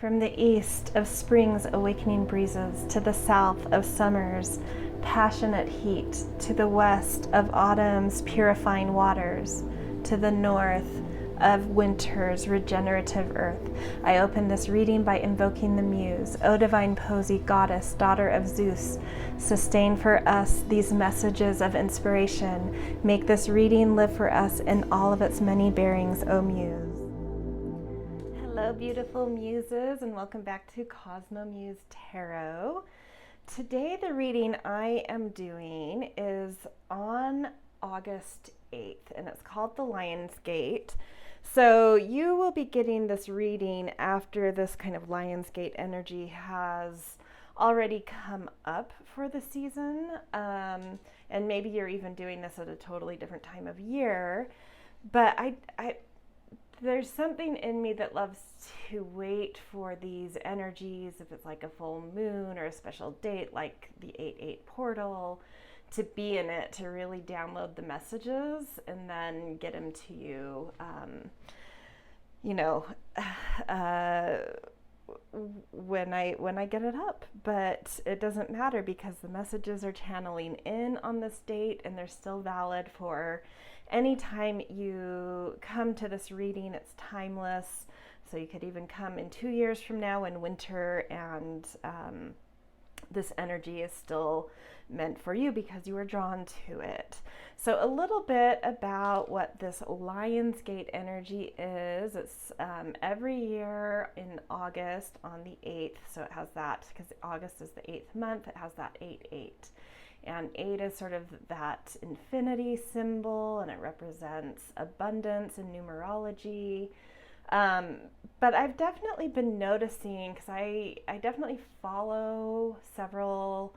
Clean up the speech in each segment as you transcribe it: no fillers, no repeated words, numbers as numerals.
From the east of spring's awakening breezes, to the south of summer's passionate heat, to the west of autumn's purifying waters, to the north of winter's regenerative earth, I open this reading by invoking the Muse. O divine Posy, goddess, daughter of Zeus, sustain for us these messages of inspiration. Make this reading live for us in all of its many bearings, O Muse. Hello, beautiful muses, and welcome back to Cosmo Muse Tarot. Today, the reading I am doing is on August 8th, and it's called The Lion's Gate. So you will be getting this reading after this kind of Lion's Gate energy has already come up for the season, and maybe you're even doing this at a totally different time of year. But there's something in me that loves to wait for these energies, if it's like a full moon or a special date like the 8/8 portal, to be in it, to really download the messages and then get them to you, when I get it up. But it doesn't matter because the messages are channeling in on this date, and they're still valid for anytime you come to this reading. It's timeless. So you could even come in 2 years from now in winter, and this energy is still meant for you because you were drawn to it. So a little bit about what this Lion's Gate energy is. It's every year in August on the 8th. So it has that, because August is the 8th month, it has that 8/8. And 8 is sort of that infinity symbol, and it represents abundance in numerology. But I've definitely been noticing, because I definitely follow several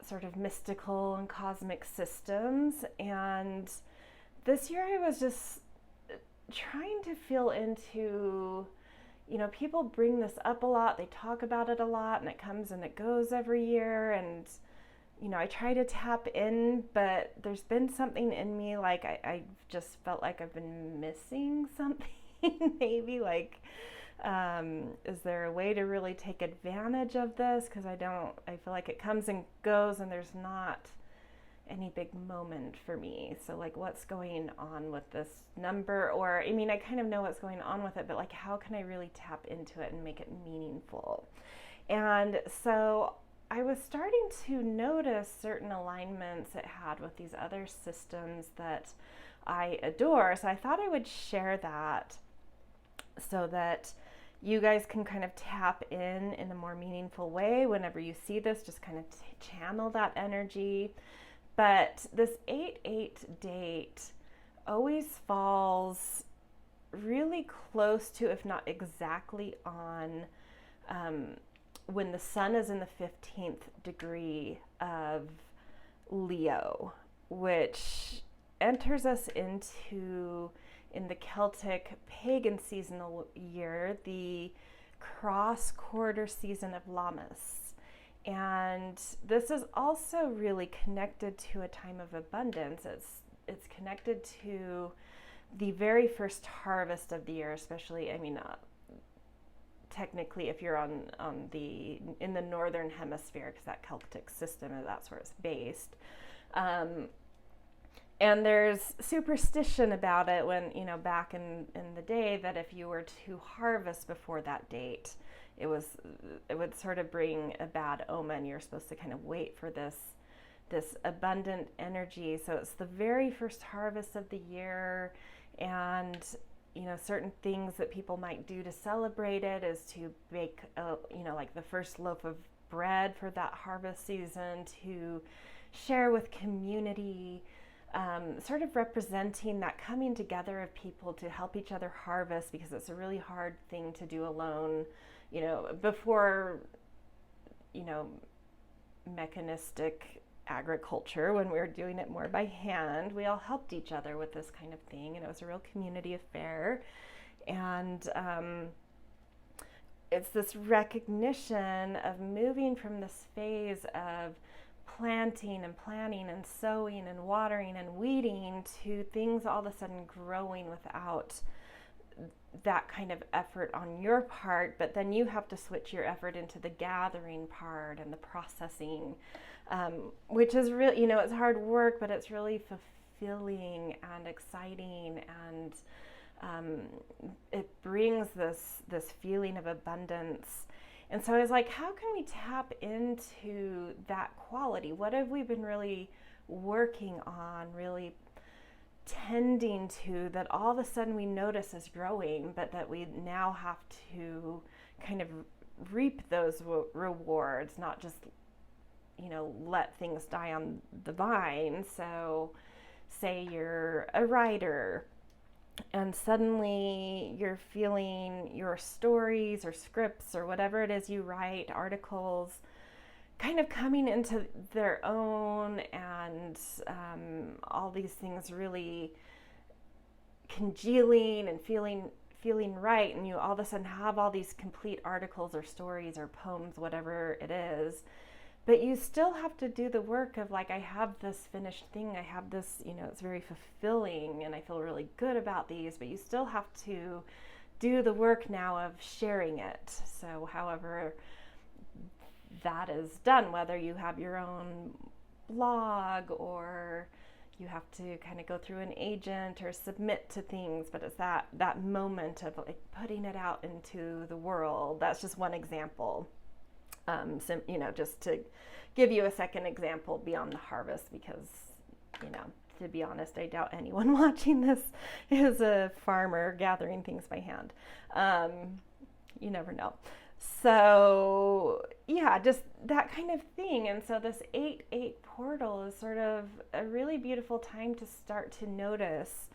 sort of mystical and cosmic systems, and this year I was just trying to feel into, people bring this up a lot, they talk about it a lot, and it comes and it goes every year, and I try to tap in, but there's been something in me, like I just felt like I've been missing something. Maybe like, is there a way to really take advantage of this? Because I feel like it comes and goes and there's not any big moment for me. So like, what's going on with this number? Or, I kind of know what's going on with it, but like, how can I really tap into it and make it meaningful? And so I was starting to notice certain alignments it had with these other systems that I adore. So I thought I would share that so that you guys can kind of tap in a more meaningful way. Whenever you see this, just kind of channel that energy. But this 8/8 date always falls really close to, if not exactly on, when the sun is in the 15th degree of Leo, which enters us into, in the Celtic pagan seasonal year, the cross quarter season of Lammas. And this is also really connected to a time of abundance. It's connected to the very first harvest of the year, especially, technically if you're in the northern hemisphere, because that Celtic system, that's where it's based. And there's superstition about it when, back in the day, that if you were to harvest before that date, it would sort of bring a bad omen. You're supposed to kind of wait for this abundant energy. So it's the very first harvest of the year, and certain things that people might do to celebrate it is to bake, like the first loaf of bread for that harvest season, to share with community, sort of representing that coming together of people to help each other harvest, because it's a really hard thing to do alone, before, mechanistic agriculture, when we were doing it more by hand, we all helped each other with this kind of thing, and it was a real community affair. And it's this recognition of moving from this phase of planting and planting and sowing and watering and weeding to things all of a sudden growing without that kind of effort on your part, but then you have to switch your effort into the gathering part and the processing, which is really, it's hard work, but it's really fulfilling and exciting, and it brings this feeling of abundance. And so I was like, how can we tap into that quality? What have we been really working on, really tending to, that all of a sudden we notice is growing, but that we now have to kind of reap those rewards, not just, let things die on the vine. So say you're a writer and suddenly you're feeling your stories or scripts or whatever it is you write, articles, kind of coming into their own, and all these things really congealing and feeling right, and you all of a sudden have all these complete articles or stories or poems, whatever it is, but you still have to do the work of like, I have this finished thing, I have this, it's very fulfilling and I feel really good about these, but you still have to do the work now of sharing it. So however that is done, whether you have your own blog or you have to kind of go through an agent or submit to things, but it's that moment of like putting it out into the world. That's just one example. Just to give you a second example beyond the harvest, because, to be honest, I doubt anyone watching this is a farmer gathering things by hand. You never know. So yeah, just that kind of thing. And so this 8/8 portal is sort of a really beautiful time to start to notice,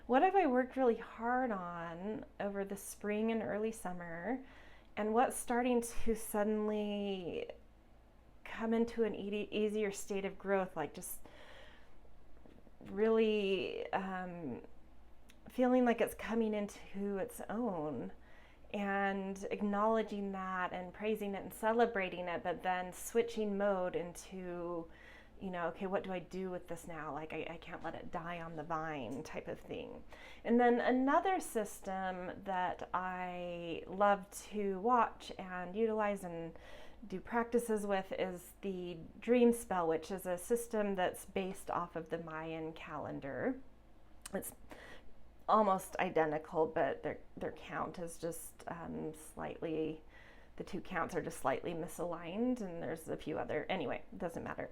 what have I worked really hard on over the spring and early summer, and what's starting to suddenly come into an easier state of growth, like just really feeling like it's coming into its own, and acknowledging that and praising it and celebrating it, but then switching mode into, okay, what do I do with this now? Like, I can't let it die on the vine type of thing. And then another system that I love to watch and utilize and do practices with is the dream spell, which is a system that's based off of the Mayan calendar. It's almost identical, but their count is just slightly, the two counts are just slightly misaligned, and there's a few other, anyway, doesn't matter.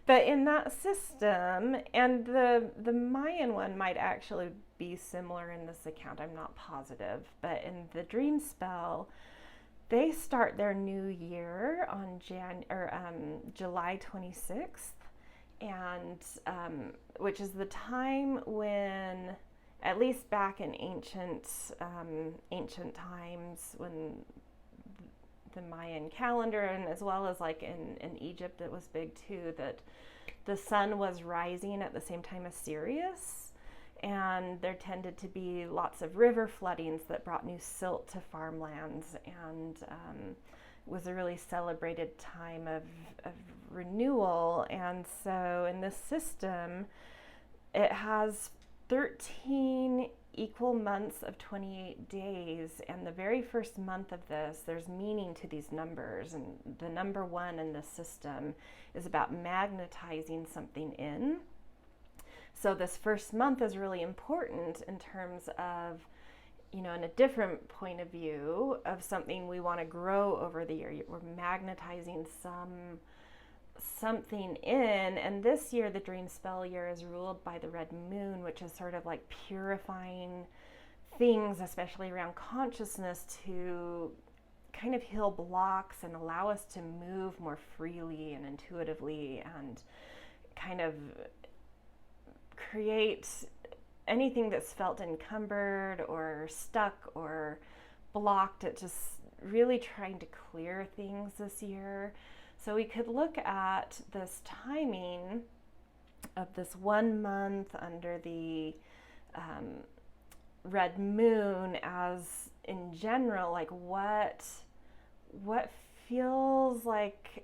But in that system, and the Mayan one might actually be similar in this account, I'm not positive, but in the dream spell, they start their new year on July 26th, and which is the time when, at least back in ancient times, when the Mayan calendar, and as well as like in Egypt, it was big too, that the sun was rising at the same time as Sirius, and there tended to be lots of river floodings that brought new silt to farmlands, and was a really celebrated time of renewal. And so in this system, it has 13 equal months of 28 days, and the very first month of this, there's meaning to these numbers, and the number 1 in this system is about magnetizing something in. So this first month is really important in terms of, in a different point of view of something we want to grow over the year. We're magnetizing something in, and this year the dream spell year is ruled by the red moon, which is sort of like purifying things, especially around consciousness, to kind of heal blocks and allow us to move more freely and intuitively, and kind of create anything that's felt encumbered or stuck or blocked. It just really trying to clear things this year. So we could look at this timing of this 1 month under the red moon as, in general, like what feels like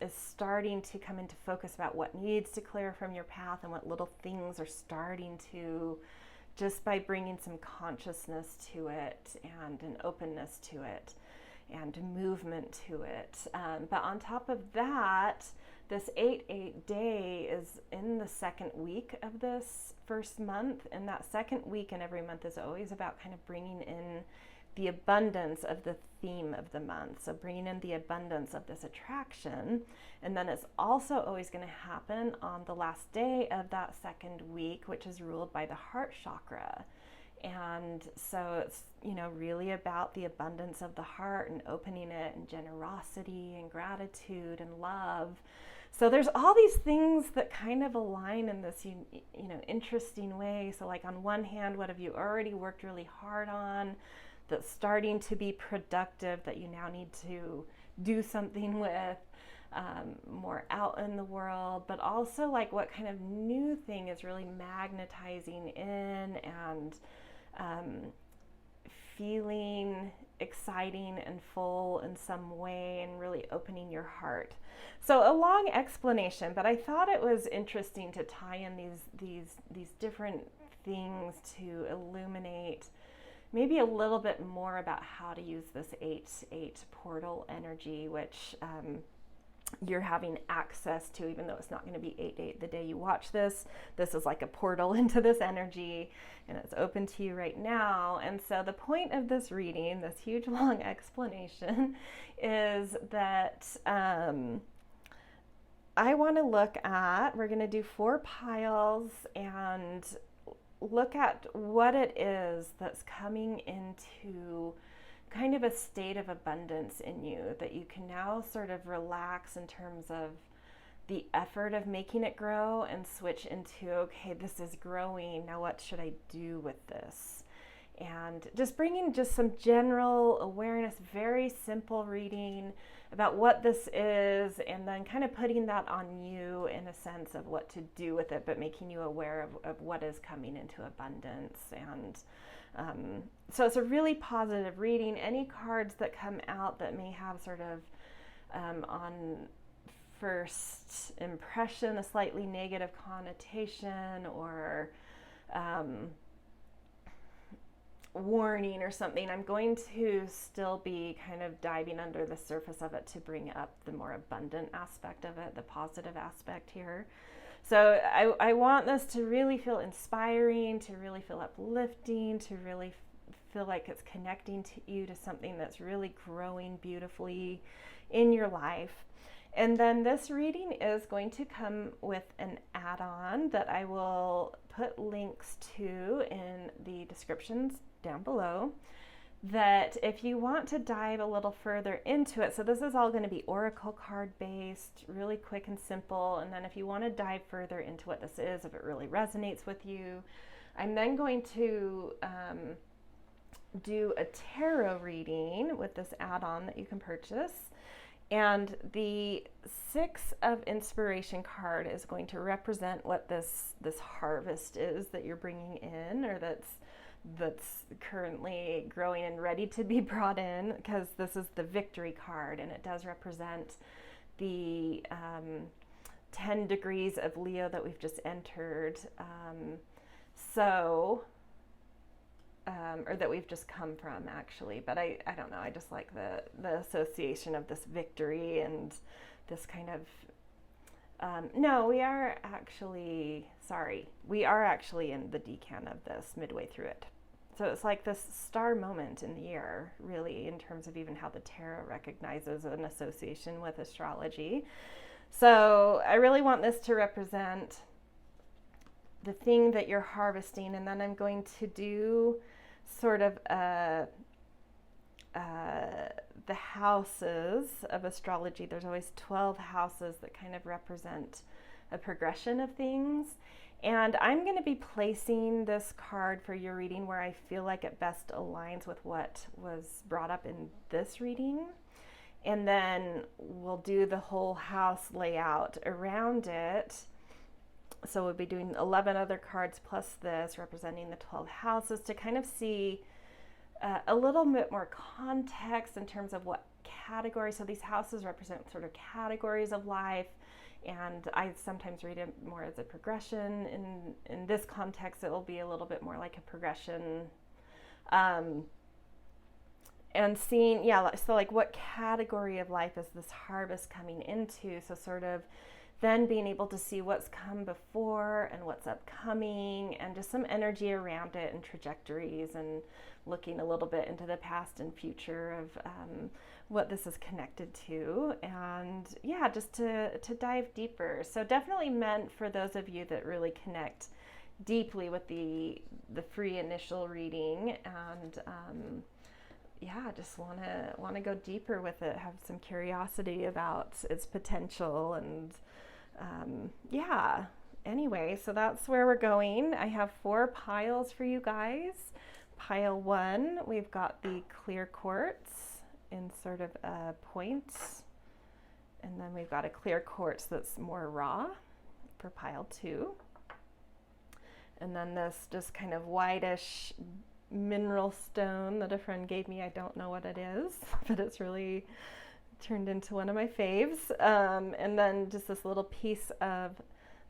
is starting to come into focus about what needs to clear from your path, and what little things are starting to just by bringing some consciousness to it and an openness to it and movement to it. But on top of that, this 8/8 day is in the second week of this first month, and that second week in every month is always about kind of bringing in the abundance of the theme of the month. So bringing in the abundance of this attraction. And then it's also always going to happen on the last day of that second week, which is ruled by the heart chakra. And so it's, you know, really about the abundance of the heart and opening it, and generosity and gratitude and love. So there's all these things that kind of align in this, interesting way. So like on one hand, what have you already worked really hard on that's starting to be productive that you now need to do something with, more out in the world, but also like what kind of new thing is really magnetizing in and feeling exciting and full in some way and really opening your heart. So a long explanation, but I thought it was interesting to tie in these different things to illuminate maybe a little bit more about how to use this 8/8 portal energy, which you're having access to, even though it's not going to be 8/8 the day you watch this. This is like a portal into this energy, and it's open to you right now. And so the point of this reading, this huge long explanation, is that I want to look at, we're going to do 4 piles and look at what it is that's coming into kind of a state of abundance in you that you can now sort of relax in terms of the effort of making it grow and switch into, okay, this is growing, now what should I do with this? And just bringing just some general awareness, very simple reading about what this is, and then kind of putting that on you in a sense of what to do with it, but making you aware of what is coming into abundance. And so it's a really positive reading. Any cards that come out that may have sort of on first impression a slightly negative connotation or warning or something, I'm going to still be kind of diving under the surface of it to bring up the more abundant aspect of it, the positive aspect here. So I want this to really feel inspiring, to really feel uplifting, to really feel like it's connecting to you to something that's really growing beautifully in your life. And then this reading is going to come with an add-on that I will put links to in the descriptions down below, that if you want to dive a little further into it, so this is all going to be oracle card based, really quick and simple, and then if you want to dive further into what this is, if it really resonates with you, I'm then going to do a tarot reading with this add-on that you can purchase. And the 6 of Inspiration card is going to represent what this harvest is that you're bringing in, or that's currently growing and ready to be brought in, because this is the Victory card, and it does represent the 10 degrees of Leo that we've just entered. Or that we've just come from, actually, but I don't know, I just like the association of this victory and this kind of, no, we are actually in the decan of this midway through it. So it's like this star moment in the year, really, in terms of even how the tarot recognizes an association with astrology. So I really want this to represent the thing that you're harvesting, and then I'm going to do sort of the houses of astrology. There's always 12 houses that kind of represent a progression of things, and I'm going to be placing this card for your reading where I feel like it best aligns with what was brought up in this reading, and then we'll do the whole house layout around it. So we'll be doing 11 other cards plus this representing the 12 houses to kind of see a little bit more context in terms of what category. So these houses represent sort of categories of life, and I sometimes read it more as a progression. In this context, it will be a little bit more like a progression. And seeing, yeah, so like what category of life is this harvest coming into? So sort of then being able to see what's come before and what's upcoming, and just some energy around it and trajectories, and looking a little bit into the past and future of what this is connected to. And yeah, just to dive deeper. So definitely meant for those of you that really connect deeply with the free initial reading, and yeah, just want to go deeper with it, have some curiosity about its potential, and yeah. Anyway, so that's where we're going. I have 4 piles for you guys. Pile 1, we've got the clear quartz in sort of a point, and then we've got a clear quartz that's more raw for pile 2. And then this just kind of whitish mineral stone that a friend gave me. I don't know what it is, but it's really turned into one of my faves. And then just this little piece of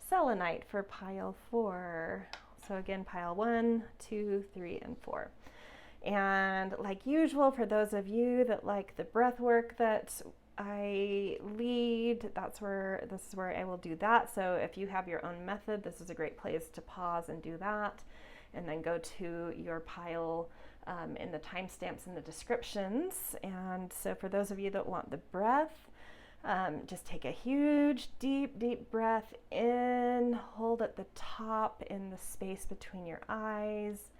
selenite for pile 4. So again, pile 1, 2, 3, and 4. And like usual, for those of you that like the breath work that I lead, this is where I will do that. So if you have your own method, this is a great place to pause and do that, and then go to your pile in the timestamps in the descriptions. And so for those of you that want the breath, just take a huge, deep breath in, hold at the top in the space between your eyes,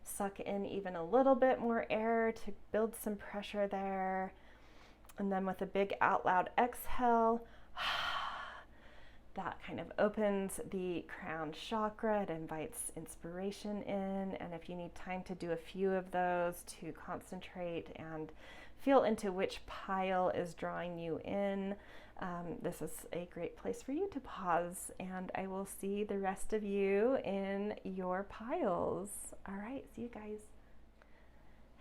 suck in even a little bit more air to build some pressure there. And then with a big out loud exhale, that kind of opens the crown chakra. It invites inspiration in. And if you need time to do a few of those to concentrate and feel into which pile is drawing you in, this is a great place for you to pause. And I will see the rest of you in your piles. All right, see you guys.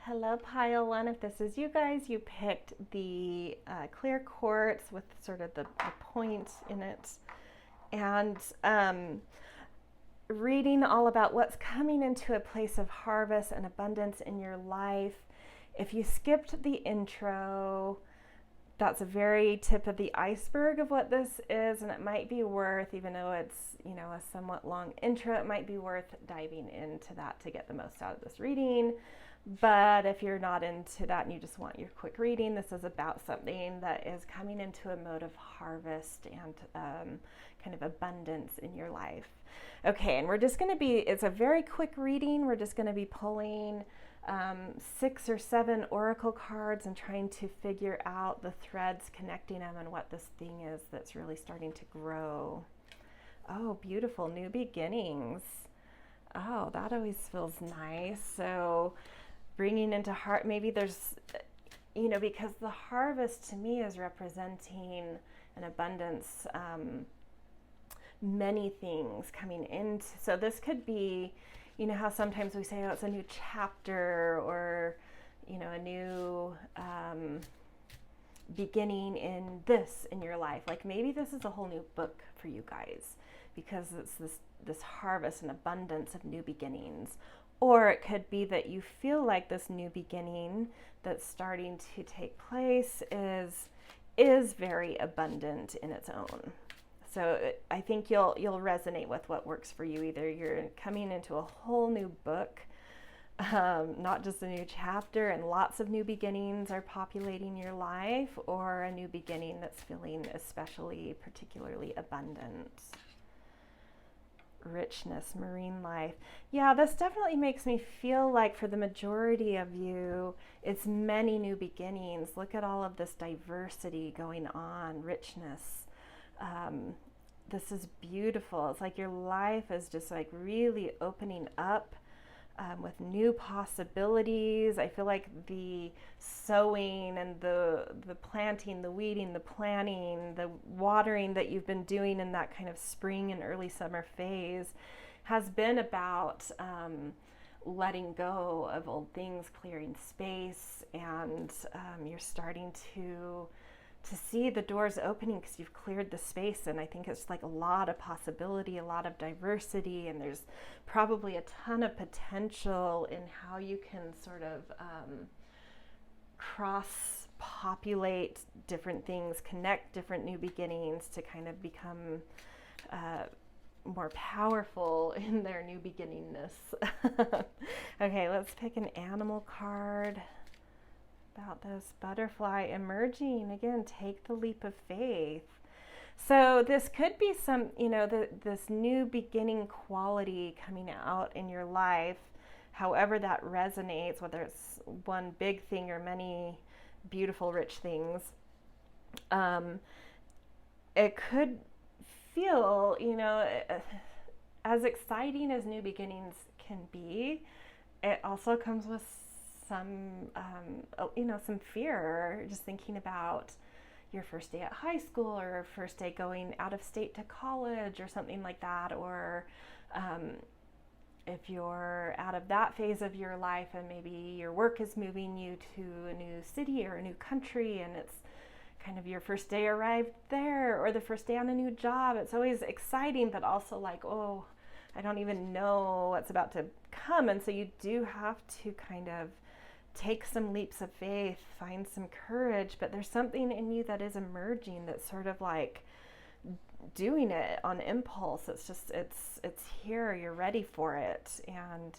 Hello, pile 1. If this is you guys, you picked the clear quartz with sort of the point in it. And reading all about what's coming into a place of harvest and abundance in your life. If you skipped the intro, that's a very tip of the iceberg of what this is, and it might be worth, even though it's, you know, a somewhat long intro, it might be worth diving into that to get the most out of this reading. But if you're not into that and you just want your quick reading, this is about something that is coming into a mode of harvest and kind of abundance in your life. Okay, and we're just going to be, it's a very quick reading. We're just going to be pulling 6 or 7 oracle cards and trying to figure out the threads connecting them and what this thing is that's really starting to grow. Oh, beautiful, new beginnings. Oh, that always feels nice. So bringing into heart, maybe there's, you know, because the harvest to me is representing an abundance, many things coming into, so this could be, you know how sometimes we say, oh, it's a new chapter, or, you know, a new beginning in this in your life. Like maybe this is a whole new book for you guys, because it's this harvest and abundance of new beginnings. Or it could be that you feel like this new beginning that's starting to take place is very abundant in its own. So I think you'll resonate with what works for you. Either you're coming into a whole new book, not just a new chapter, and lots of new beginnings are populating your life, or a new beginning that's feeling especially, particularly abundant. Richness, marine life. Yeah, this definitely makes me feel like for the majority of you, it's many new beginnings. Look at all of this diversity going on, richness. This is beautiful. It's like your life is just like really opening up with new possibilities. I feel like the sowing and the planting, the weeding, the planting, the watering that you've been doing in that kind of spring and early summer phase has been about letting go of old things, clearing space, and you're starting to see the doors opening because you've cleared the space. And I think it's like a lot of possibility, a lot of diversity, and there's probably a ton of potential in how you can sort of cross populate different things, connect different new beginnings to kind of become more powerful in their new beginningness. Okay, let's pick an animal card about this butterfly emerging. Again, take the leap of faith. So this could be some, this new beginning quality coming out in your life, however that resonates, whether it's one big thing or many beautiful, rich things. It could feel, as exciting as new beginnings can be, it also comes with some, some fear, just thinking about your first day at high school or first day going out of state to college or something like that, or if you're out of that phase of your life and maybe your work is moving you to a new city or a new country and it's kind of your first day arrived there or the first day on a new job. It's always exciting, but also like, oh, I don't even know what's about to come. And so you do have to kind of take some leaps of faith, find some courage, but there's something in you that is emerging that's sort of like doing it on impulse. It's just, it's here, you're ready for it. And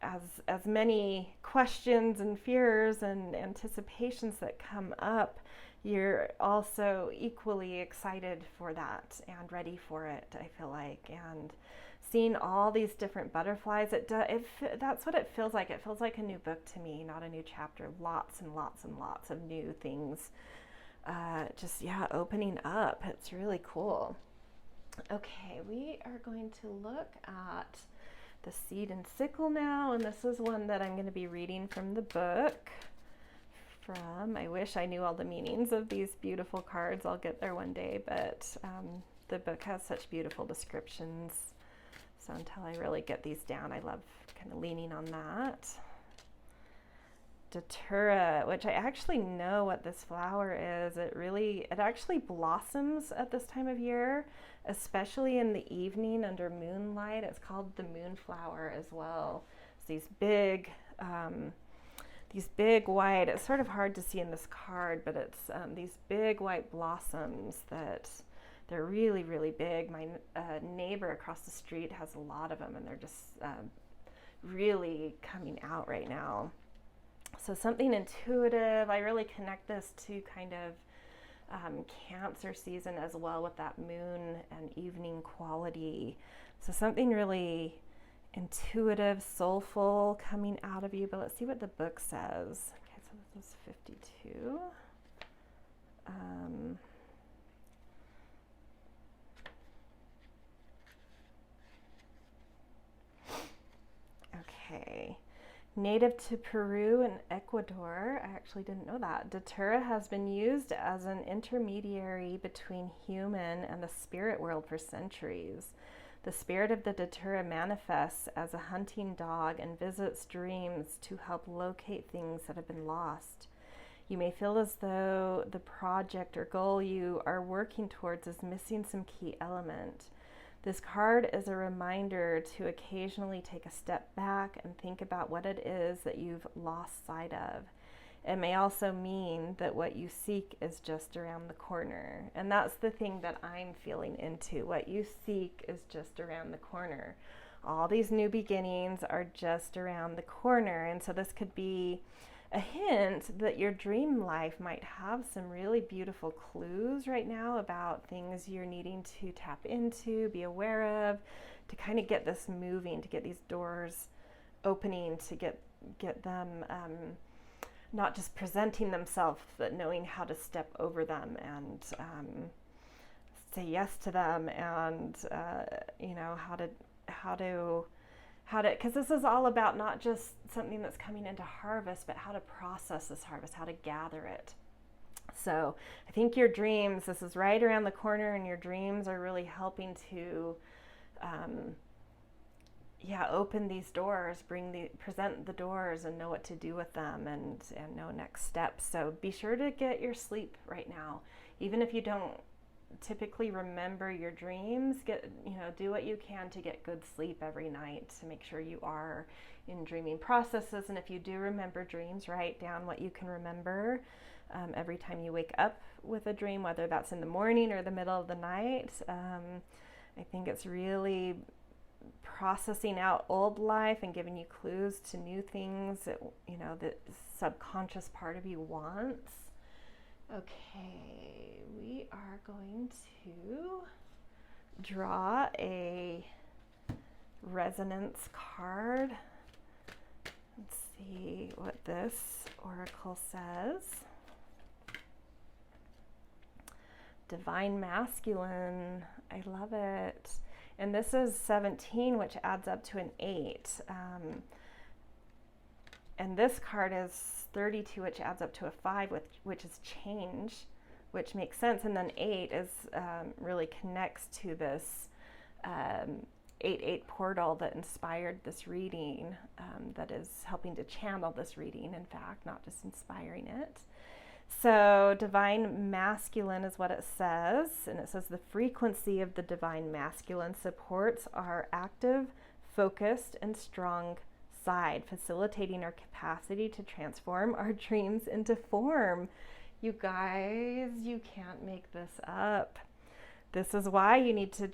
as many questions and fears and anticipations that come up, you're also equally excited for that and ready for it, I feel like. And seeing all these different butterflies, that's what it feels like. It feels like a new book to me, not a new chapter. Lots and lots and lots of new things. Opening up. It's really cool. Okay, we are going to look at the Seed and Sickle now, and this is one that I'm going to be reading from the book. I wish I knew all the meanings of these beautiful cards. I'll get there one day, but the book has such beautiful descriptions. So until I really get these down, I love kind of leaning on that. Datura, which I actually know what this flower is. It actually blossoms at this time of year, especially in the evening under moonlight. It's called the moonflower as well. It's these big white, it's sort of hard to see in this card, but it's these big white blossoms that they're really, really big. My neighbor across the street has a lot of them, and they're just really coming out right now. So something intuitive. I really connect this to kind of Cancer season as well, with that moon and evening quality. So something really intuitive, soulful coming out of you. But let's see what the book says. Okay, so this is 52. Okay. Native to Peru and Ecuador, I actually didn't know that. Datura has been used as an intermediary between human and the spirit world for centuries. The spirit of the Datura manifests as a hunting dog and visits dreams to help locate things that have been lost. You may feel as though the project or goal you are working towards is missing some key element. This card is a reminder to occasionally take a step back and think about what it is that you've lost sight of. It may also mean that what you seek is just around the corner. And that's the thing that I'm feeling into. What you seek is just around the corner. All these new beginnings are just around the corner. And so this could be a hint that your dream life might have some really beautiful clues right now about things you're needing to tap into, be aware of, to kind of get this moving, to get these doors opening, to get them not just presenting themselves, but knowing how to step over them and say yes to them, and how to, because this is all about not just something that's coming into harvest, but how to process this harvest, how to gather it. So I think your dreams, this is right around the corner, and your dreams are really helping to open these doors, present the doors and know what to do with them, and know next steps. So be sure to get your sleep right now. Even if you don't typically remember your dreams, do what you can to get good sleep every night to make sure you are in dreaming processes. And if you do remember dreams, write down what you can remember every time you wake up with a dream, whether that's in the morning or the middle of the night. I think it's really processing out old life and giving you clues to new things that the subconscious part of you wants. Okay, we are going to draw a resonance card. Let's see what this oracle says. Divine Masculine. I love it. And this is 17, which adds up to an 8. And this card is 32, which adds up to a 5, which is change, which makes sense. And then 8 is really connects to this 8-8 portal that inspired this reading, that is helping to channel this reading, in fact, not just inspiring it. So Divine Masculine is what it says, and it says the frequency of the Divine Masculine supports our active, focused, and strong side, facilitating our capacity to transform our dreams into form. You guys, you can't make this up. This is why you need to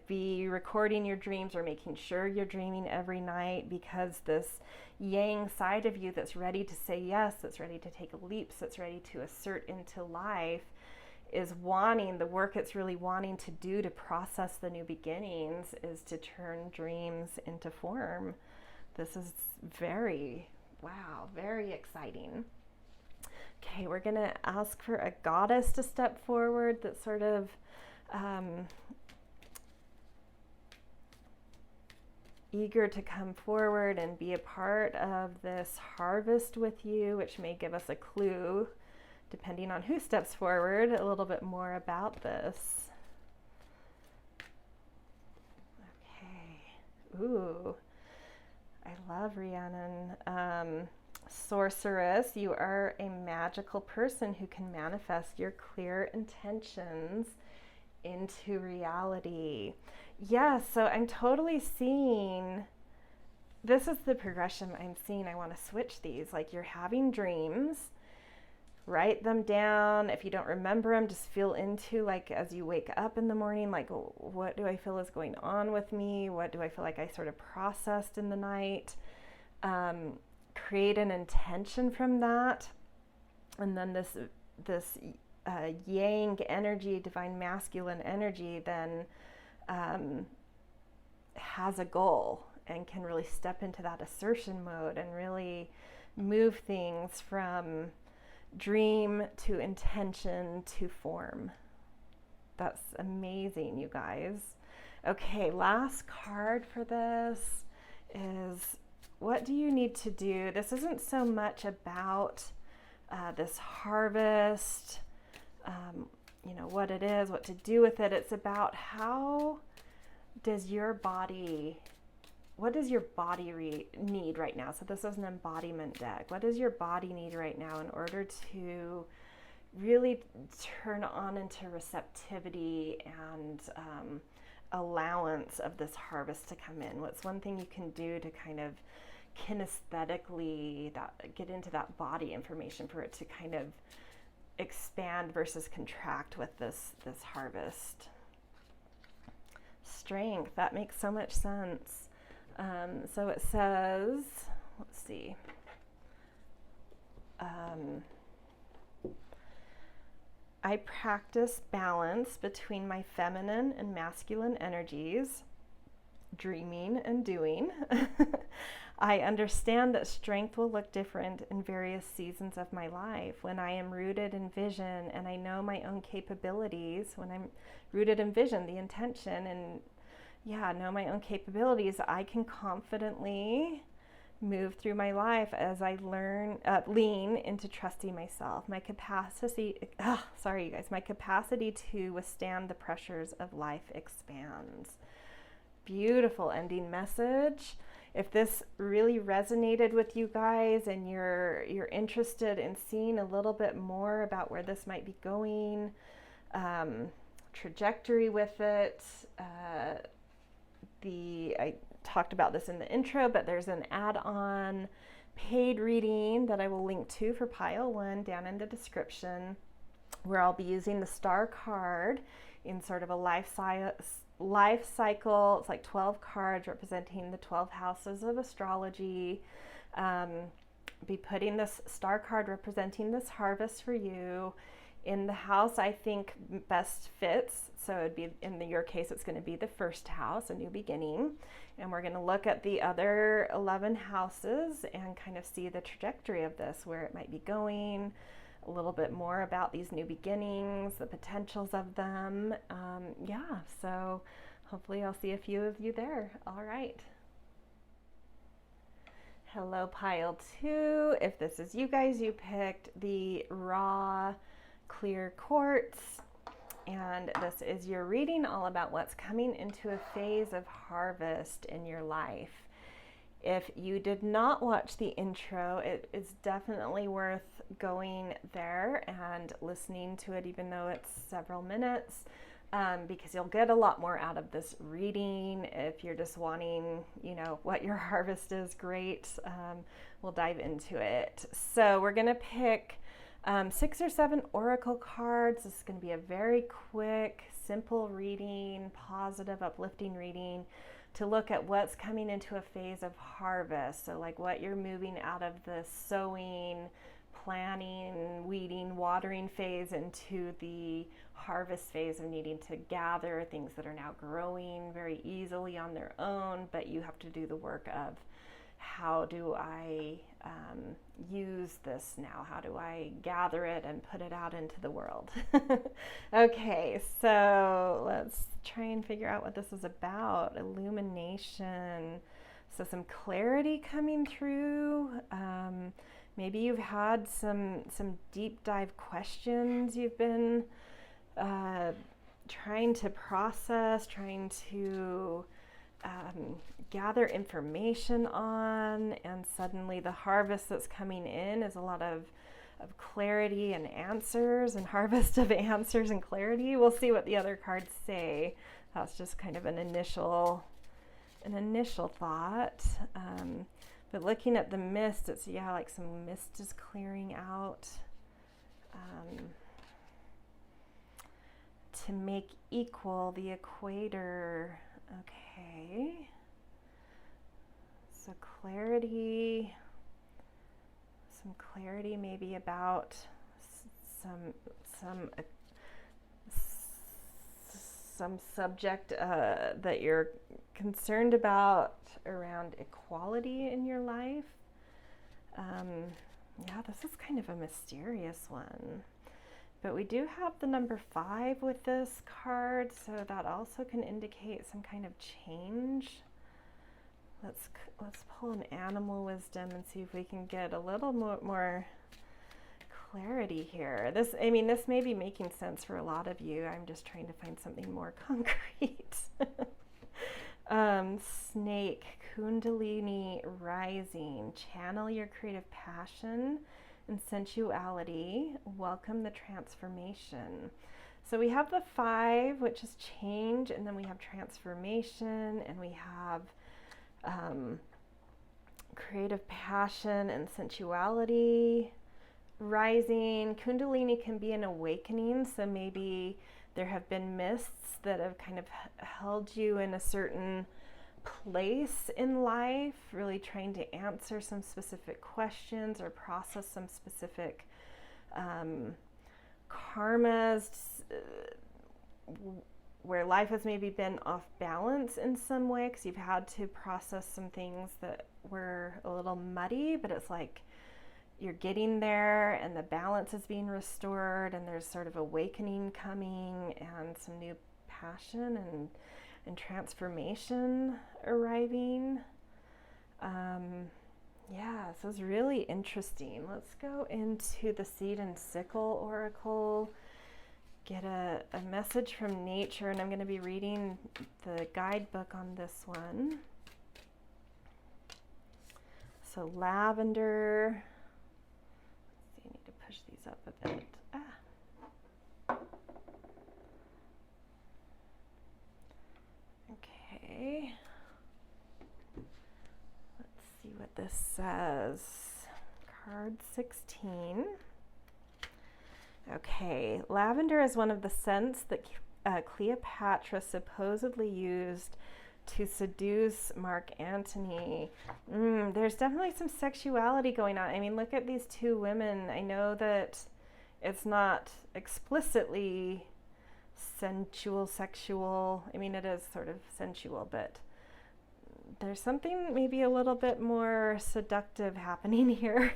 be recording your dreams or making sure you're dreaming every night, because this yang side of you that's ready to say yes, that's ready to take leaps, that's ready to assert into life, is wanting, the work it's really wanting to do to process the new beginnings is to turn dreams into form. This is very exciting. Okay, we're going to ask for a goddess to step forward that's sort of eager to come forward and be a part of this harvest with you, which may give us a clue, depending on who steps forward, a little bit more about this. Okay. Ooh, I love Rhiannon. Sorceress, you are a magical person who can manifest your clear intentions into reality. Yeah, so I'm totally seeing, this is the progression I'm seeing. I want to switch these. Like, you're having dreams, write them down. If you don't remember them, just feel into, like, as you wake up in the morning, like, what do I feel is going on with me? What do I feel like I sort of processed in the night? Create an intention from that. And then this yang energy, Divine Masculine energy, then has a goal and can really step into that assertion mode and really move things from dream to intention to form. That's amazing, you guys. Okay, last card for this is, what do you need to do? This isn't so much about this harvest, what it is, what to do with it. It's about what does your body need right now? So this is an embodiment deck. What does your body need right now in order to really turn on into receptivity and allowance of this harvest to come in? What's one thing you can do to kind of kinesthetically get into that body information for it to kind of expand versus contract with this harvest? Strength, that makes so much sense. So it says, let's see, I practice balance between my feminine and masculine energies, dreaming and doing. I understand that strength will look different in various seasons of my life. When I am rooted in vision and I know my own capabilities, when I'm rooted in vision, the intention, and know my own capabilities, I can confidently move through my life as I lean into trusting myself. My capacity to withstand the pressures of life expands. beautiful ending message. If this really resonated with you guys and you're interested in seeing a little bit more about where this might be going, trajectory with it, I talked about this in the intro, but there's an add-on paid reading that I will link to for pile 1 down in the description, where I'll be using the star card in sort of a life cycle. It's like 12 cards representing the 12 houses of astrology. Be putting this star card representing this harvest for you in the house I think best fits. So it'd be, in your case, it's going to be the first house, a new beginning. And we're going to look at the other 11 houses and kind of see the trajectory of this, where it might be going, a little bit more about these new beginnings, the potentials of them. Yeah, so hopefully I'll see a few of you there. All right. Hello, pile 2. If this is you guys, you picked the raw clear quartz, and this is your reading all about what's coming into a phase of harvest in your life. If you did not watch the intro, it is definitely worth going there and listening to it, even though it's several minutes, because you'll get a lot more out of this reading. If you're just wanting, what your harvest is, great. We'll dive into it. So we're going to pick 6 or 7 oracle cards. This is going to be a very quick, simple reading, positive, uplifting reading to look at what's coming into a phase of harvest. So like what you're moving out of the sowing, planting, weeding, watering phase into the harvest phase of needing to gather things that are now growing very easily on their own, but you have to do the work of, how do I use this now? How do I gather it and put it out into the world? Okay, so let's try and figure out what this is about. Illumination. So some clarity coming through. Maybe you've had some deep dive questions you've been trying to process, trying to gather information on, and suddenly the harvest that's coming in is a lot of clarity and answers, and harvest of answers and clarity. We'll see what the other cards say. That's just kind of an initial thought. But looking at the mist, it's like some mist is clearing out. To make equal the equator. Okay. So clarity, some clarity maybe about some subject that you're concerned about around equality in your life. Yeah, this is kind of a mysterious one. But we do have the number 5 with this card, so that also can indicate some kind of change. Let's pull an animal wisdom and see if we can get a little more clarity here. This may be making sense for a lot of you. I'm just trying to find something more concrete. Snake, Kundalini rising, channel your creative passion and sensuality, welcome the transformation. So we have the 5, which is change, and then we have transformation, and we have creative passion and sensuality rising. Kundalini can be an awakening, so maybe there have been mists that have kind of held you in a certain place in life, really trying to answer some specific questions or process some specific karmas, where life has maybe been off balance in some way, because you've had to process some things that were a little muddy, but it's like you're getting there and the balance is being restored, and there's sort of awakening coming and some new passion and transformation arriving. Yeah, so it's really interesting. Let's go into the Seed and Sickle Oracle. get a message from nature, and I'm going to be reading the guidebook on this one. So lavender. Let's see, I need to push these up a bit. Okay. Let's see what this says. Card 16. Okay, lavender is one of the scents that Cleopatra supposedly used to seduce Mark Antony. There's definitely some sexuality going on. I mean, look at these two women. I know that it's not explicitly sensual, sexual. I mean, it is sort of sensual, but there's something maybe a little bit more seductive happening here.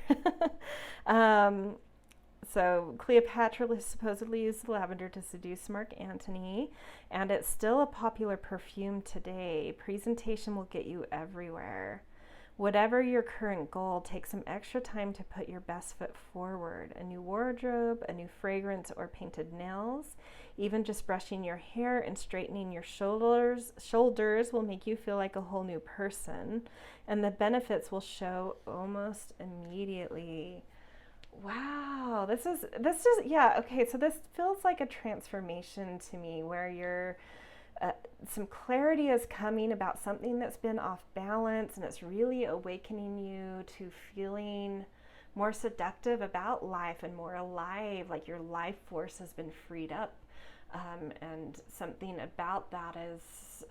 So Cleopatra supposedly used lavender to seduce Mark Antony, and it's still a popular perfume today. Presentation will get you everywhere. Whatever your current goal, take some extra time to put your best foot forward. A new wardrobe, a new fragrance, or painted nails. Even just brushing your hair and straightening your shoulders will make you feel like a whole new person, and the benefits will show almost immediately. Wow, this is yeah, okay, so this feels like a transformation to me, where you're some clarity is coming about something that's been off balance, and it's really awakening you to feeling more seductive about life and more alive, like your life force has been freed up, and something about that is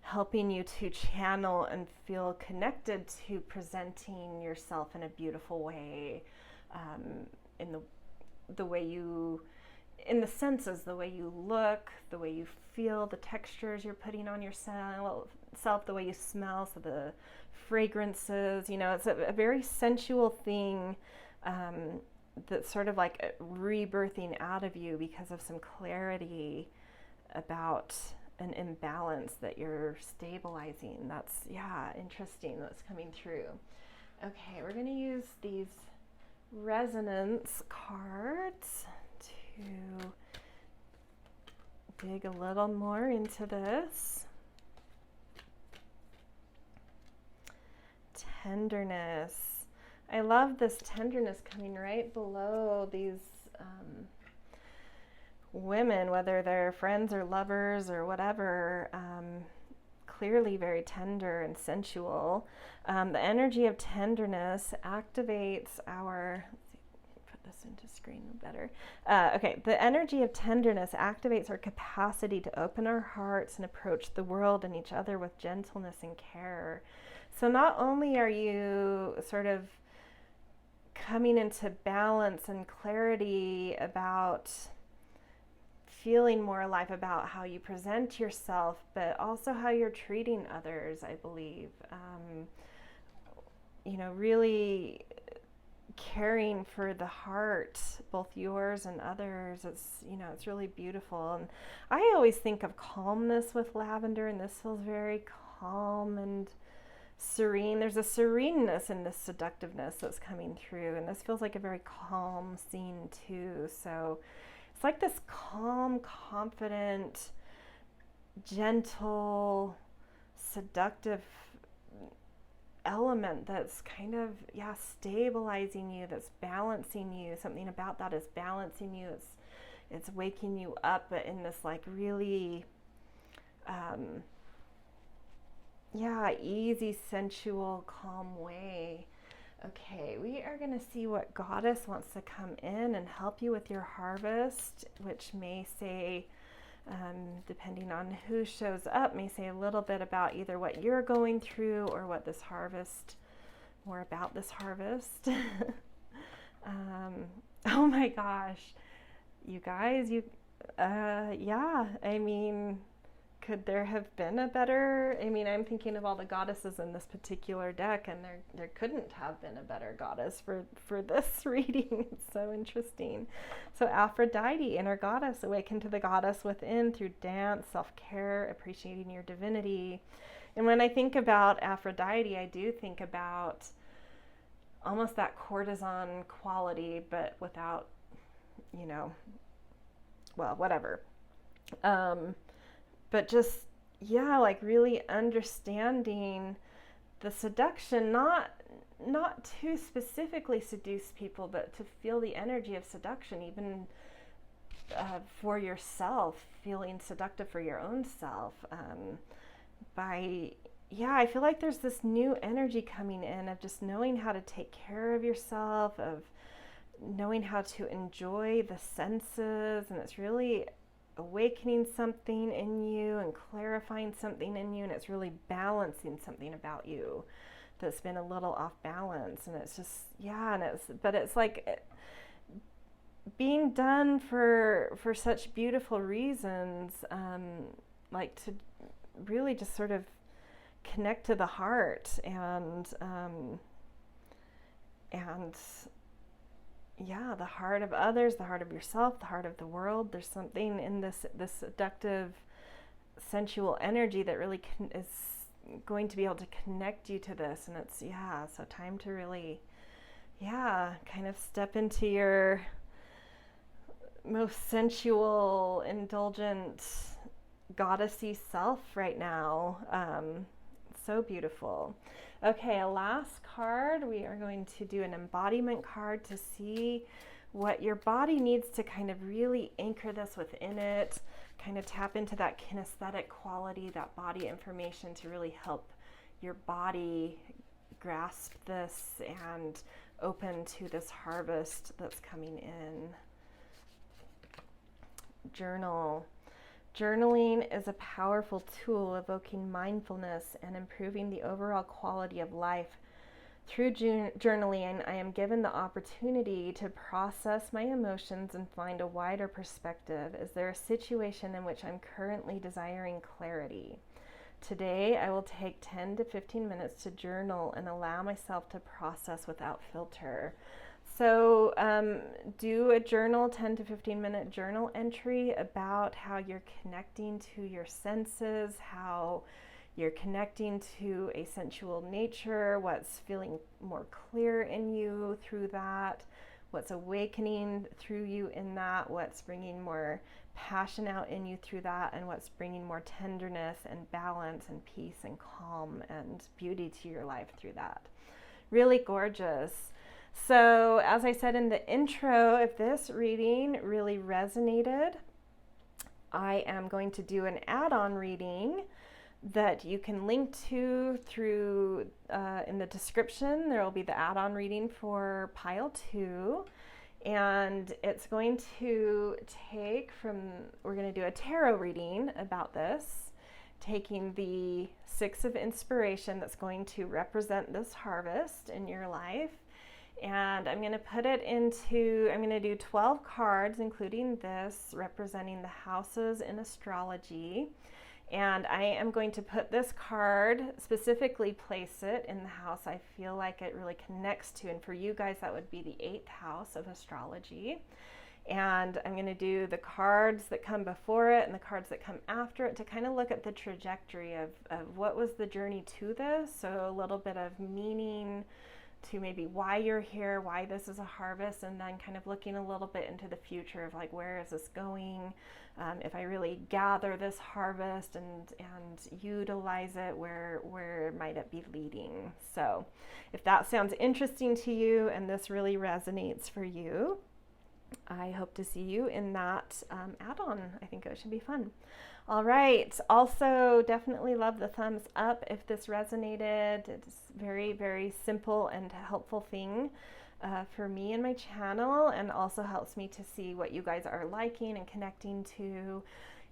helping you to channel and feel connected to presenting yourself in a beautiful way, in the way you, in the senses, the way you look, the way you feel, the textures you're putting on yourself, the way you smell, so the fragrances, you know, it's a very sensual thing, that's sort of like rebirthing out of you because of some clarity about an imbalance that you're stabilizing. That's, yeah, interesting. That's coming through. Okay, we're going to use these resonance cards to dig a little more into this. Tenderness. I love this tenderness coming right below these women, whether they're friends or lovers or whatever, clearly very tender and sensual. The energy of tenderness activates our, let's see, put this into screen better. Okay, the energy of tenderness activates our capacity to open our hearts and approach the world and each other with gentleness and care. So not only are you sort of coming into balance and clarity about feeling more alive about how you present yourself, but also how you're treating others, I believe. You know, really caring for the heart, both yours and others. It's, you know, it's really beautiful. And I always think of calmness with lavender, and this feels very calm and serene. There's a sereneness in this seductiveness that's coming through, and this feels like a very calm scene too. So it's like this calm, confident, gentle, seductive element that's kind of, yeah, stabilizing you, that's balancing you. Something about that is balancing you. It's waking you up in this like really, yeah, easy, sensual, calm way. Okay, we are going to see what goddess wants to come in and help you with your harvest, which may say, depending on who shows up, may say a little bit about either what you're going through or what this harvest, more about this harvest. Oh my gosh, you guys, yeah, I mean, could there have been a better, I mean, I'm thinking of all the goddesses in this particular deck, and there couldn't have been a better goddess for this reading. It's so interesting. So Aphrodite, inner goddess, awaken to the goddess within through dance, self-care, appreciating your divinity. And when I think about Aphrodite, I do think about almost that courtesan quality, but without, you know, well, whatever. But just, yeah, like really understanding the seduction, not to specifically seduce people, but to feel the energy of seduction, even for yourself, feeling seductive for your own self. I feel like there's this new energy coming in of just knowing how to take care of yourself, of knowing how to enjoy the senses, and it's really awakening something in you and clarifying something in you, and it's really balancing something about you that's been a little off balance. And it's just, yeah, but it's like being done for such beautiful reasons, like to really just sort of connect to the heart and yeah, the heart of others, the heart of yourself, the heart of the world. There's something in this seductive, sensual energy that really is going to be able to connect you to this. And it's, yeah, so time to really, yeah, kind of step into your most sensual, indulgent, goddessy self right now. So beautiful. Okay, a last card. We are going to do an embodiment card to see what your body needs to kind of really anchor this within it, kind of tap into that kinesthetic quality, that body information to really help your body grasp this and open to this harvest that's coming in. Journal. Journaling is a powerful tool evoking mindfulness and improving the overall quality of life. Through journaling, I am given the opportunity to process my emotions and find a wider perspective. Is there a situation in which I'm currently desiring clarity? Today, I will take 10 to 15 minutes to journal and allow myself to process without filter. So do a journal, 10 to 15 minute journal entry about how you're connecting to your senses, how you're connecting to a sensual nature, what's feeling more clear in you through that, what's awakening through you in that, what's bringing more passion out in you through that, and what's bringing more tenderness and balance and peace and calm and beauty to your life through that. Really gorgeous. So as I said in the intro, if this reading really resonated, I am going to do an add-on reading that you can link to through in the description. There will be the add-on reading for pile 2, and it's going to take we're going to do a tarot reading about this, taking the 6 of inspiration that's going to represent this harvest in your life. And I'm going to put it into, I'm going to do 12 cards, including this, representing the houses in astrology. And I am going to put this card, specifically place it in the house I feel like it really connects to. And for you guys, that would be the 8th house of astrology. And I'm going to do the cards that come before it and the cards that come after it to kind of look at the trajectory of what was the journey to this. So a little bit of meaning to maybe why you're here, why this is a harvest, and then kind of looking a little bit into the future of like, where is this going? If I really gather this harvest and utilize it, where might it be leading? So if that sounds interesting to you and this really resonates for you, I hope to see you in that add-on. I think it should be fun. All right. Also, definitely love the thumbs up if this resonated. It's very, very simple and helpful thing for me and my channel, and also helps me to see what you guys are liking and connecting to.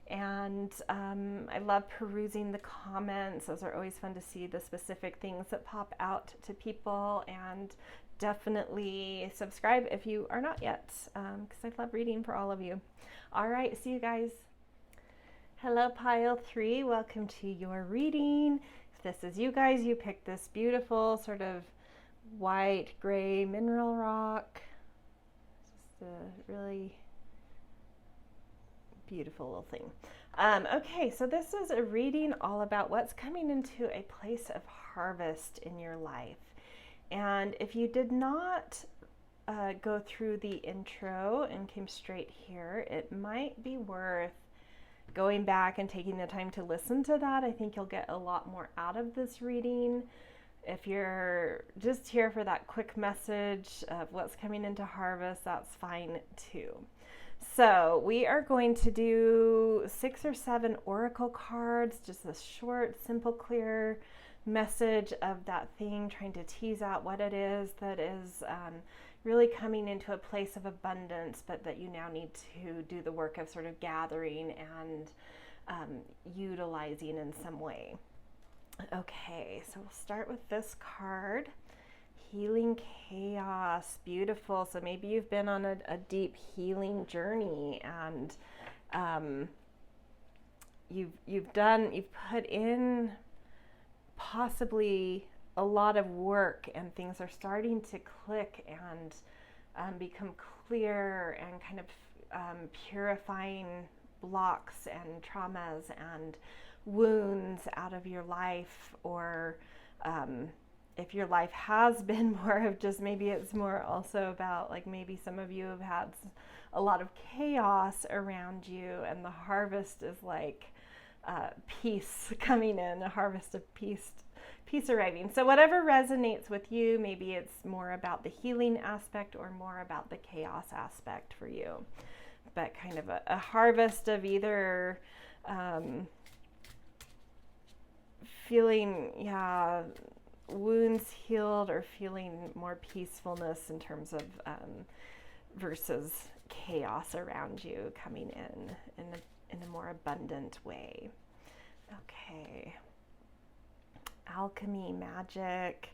And I love perusing the comments. Those are always fun to see the specific things that pop out to people. And definitely subscribe if you are not yet, because I love reading for all of you. All right. See you guys. Hello, pile 3. Welcome to your reading. If this is you guys, you picked this beautiful sort of white gray mineral rock. Just a really beautiful little thing. Okay, so this is a reading all about what's coming into a place of harvest in your life. And if you did not go through the intro and came straight here, it might be worth going back and taking the time to listen to that. I think you'll get a lot more out of this reading. If you're just here for that quick message of what's coming into harvest, that's fine too. So we are going to do 6 or 7 oracle cards, just a short, simple, clear message of that thing, trying to tease out what it is that is really coming into a place of abundance, but that you now need to do the work of sort of gathering and utilizing in some way. Okay, so we'll start with this card, Healing Chaos. Beautiful. So maybe you've been on a deep healing journey, and you've put in possibly a lot of work, and things are starting to click and become clear, and kind of purifying blocks and traumas and wounds out of your life. Or if your life has been more of just, maybe it's more also about, like, maybe some of you have had a lot of chaos around you, and the harvest is like peace coming in, a harvest of peace arriving. So whatever resonates with you, maybe it's more about the healing aspect or more about the chaos aspect for you, but kind of a harvest of either feeling wounds healed, or feeling more peacefulness in terms of versus chaos around you coming in a more abundant way. Okay. Alchemy, magic.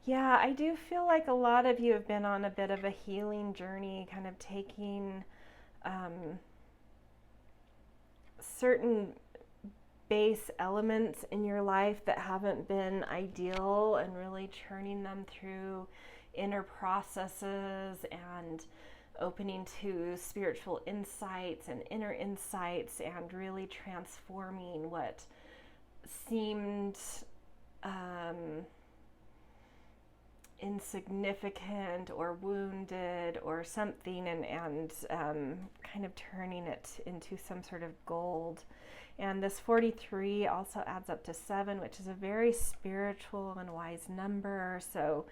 Yeah, I do feel like a lot of you have been on a bit of a healing journey, kind of taking certain base elements in your life that haven't been ideal, and really churning them through inner processes and opening to spiritual insights and inner insights, and really transforming what seemed insignificant or wounded or something, and kind of turning it into some sort of gold. And this 43 also adds up to 7, which is a very spiritual and wise number. So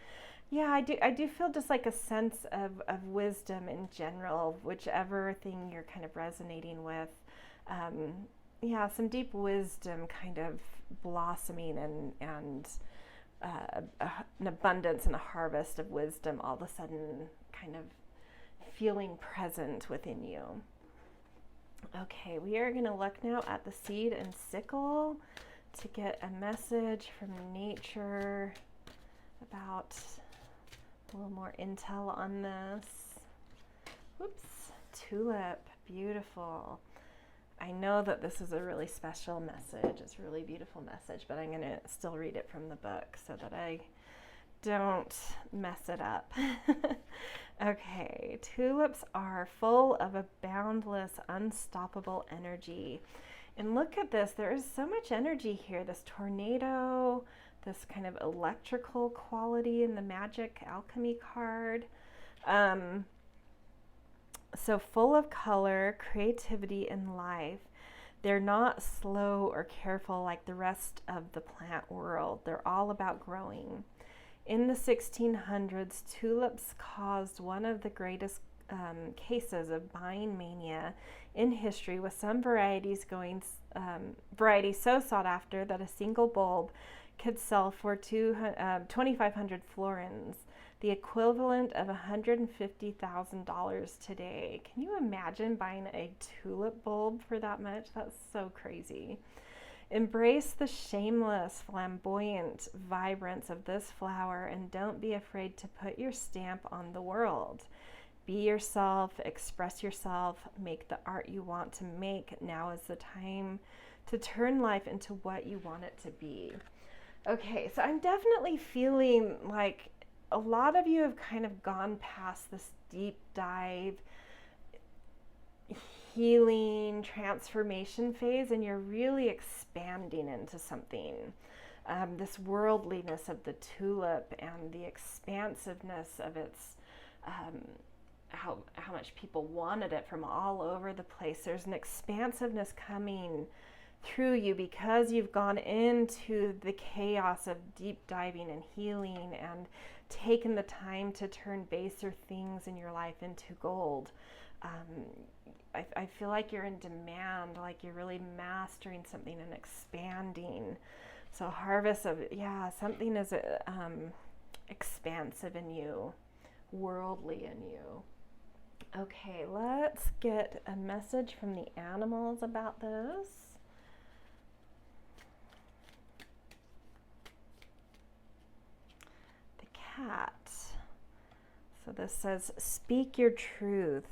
yeah, I do feel just like a sense of wisdom in general, whichever thing you're kind of resonating with. Yeah, some deep wisdom kind of blossoming, and an abundance and a harvest of wisdom all of a sudden kind of feeling present within you. Okay, we are going to look now at the seed and sickle to get a message from nature about a little more intel on this. Whoops, tulip, beautiful. I know that this is a really special message. It's a really beautiful message, but I'm going to still read it from the book so that I don't mess it up. Okay, tulips are full of a boundless, unstoppable energy. And look at this. There is so much energy here. This tornado, this kind of electrical quality in the magic alchemy card. So full of color, creativity, and life. They're not slow or careful like the rest of the plant world. They're all about growing. In the 1600s, tulips caused one of the greatest cases of buying mania in history, with some varieties so sought after that a single bulb could sell for 2,500 florins, the equivalent of $150,000 today. Can you imagine buying a tulip bulb for that much? That's so crazy. Embrace the shameless, flamboyant vibrance of this flower, and don't be afraid to put your stamp on the world. Be yourself, express yourself, make the art you want to make. Now is the time to turn life into what you want it to be. Okay, so I'm definitely feeling like a lot of you have kind of gone past this deep dive healing transformation phase, and you're really expanding into something. This worldliness of the tulip and the expansiveness of its how much people wanted it from all over the place. There's an expansiveness coming through you because you've gone into the chaos of deep diving and healing and taken the time to turn baser things in your life into gold. I feel like you're in demand, like you're really mastering something and expanding. So harvest of, something is expansive in you, worldly in you. Okay, let's get a message from the animals about this. The cat. So this says, speak your truth.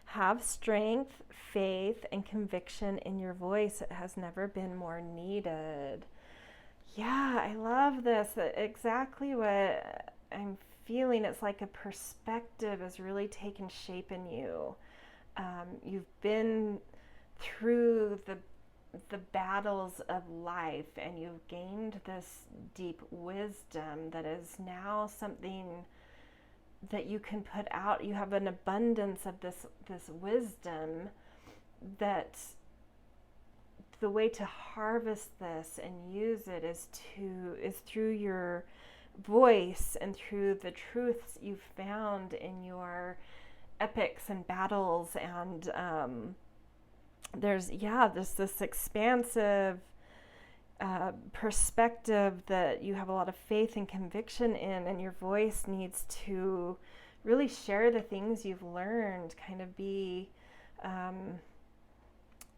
Have strength, faith, and conviction in your voice. It has never been more needed. Yeah, I love this. Exactly what I'm feeling. It's like a perspective is really taken shape in you. You've been through the battles of life, and you've gained this deep wisdom that is now something that you can put out. You have an abundance of this wisdom, that the way to harvest this and use it is through your voice and through the truths you've found in your epics and battles. And there's this expansive perspective that you have a lot of faith and conviction in, and your voice needs to really share the things you've learned, kind of be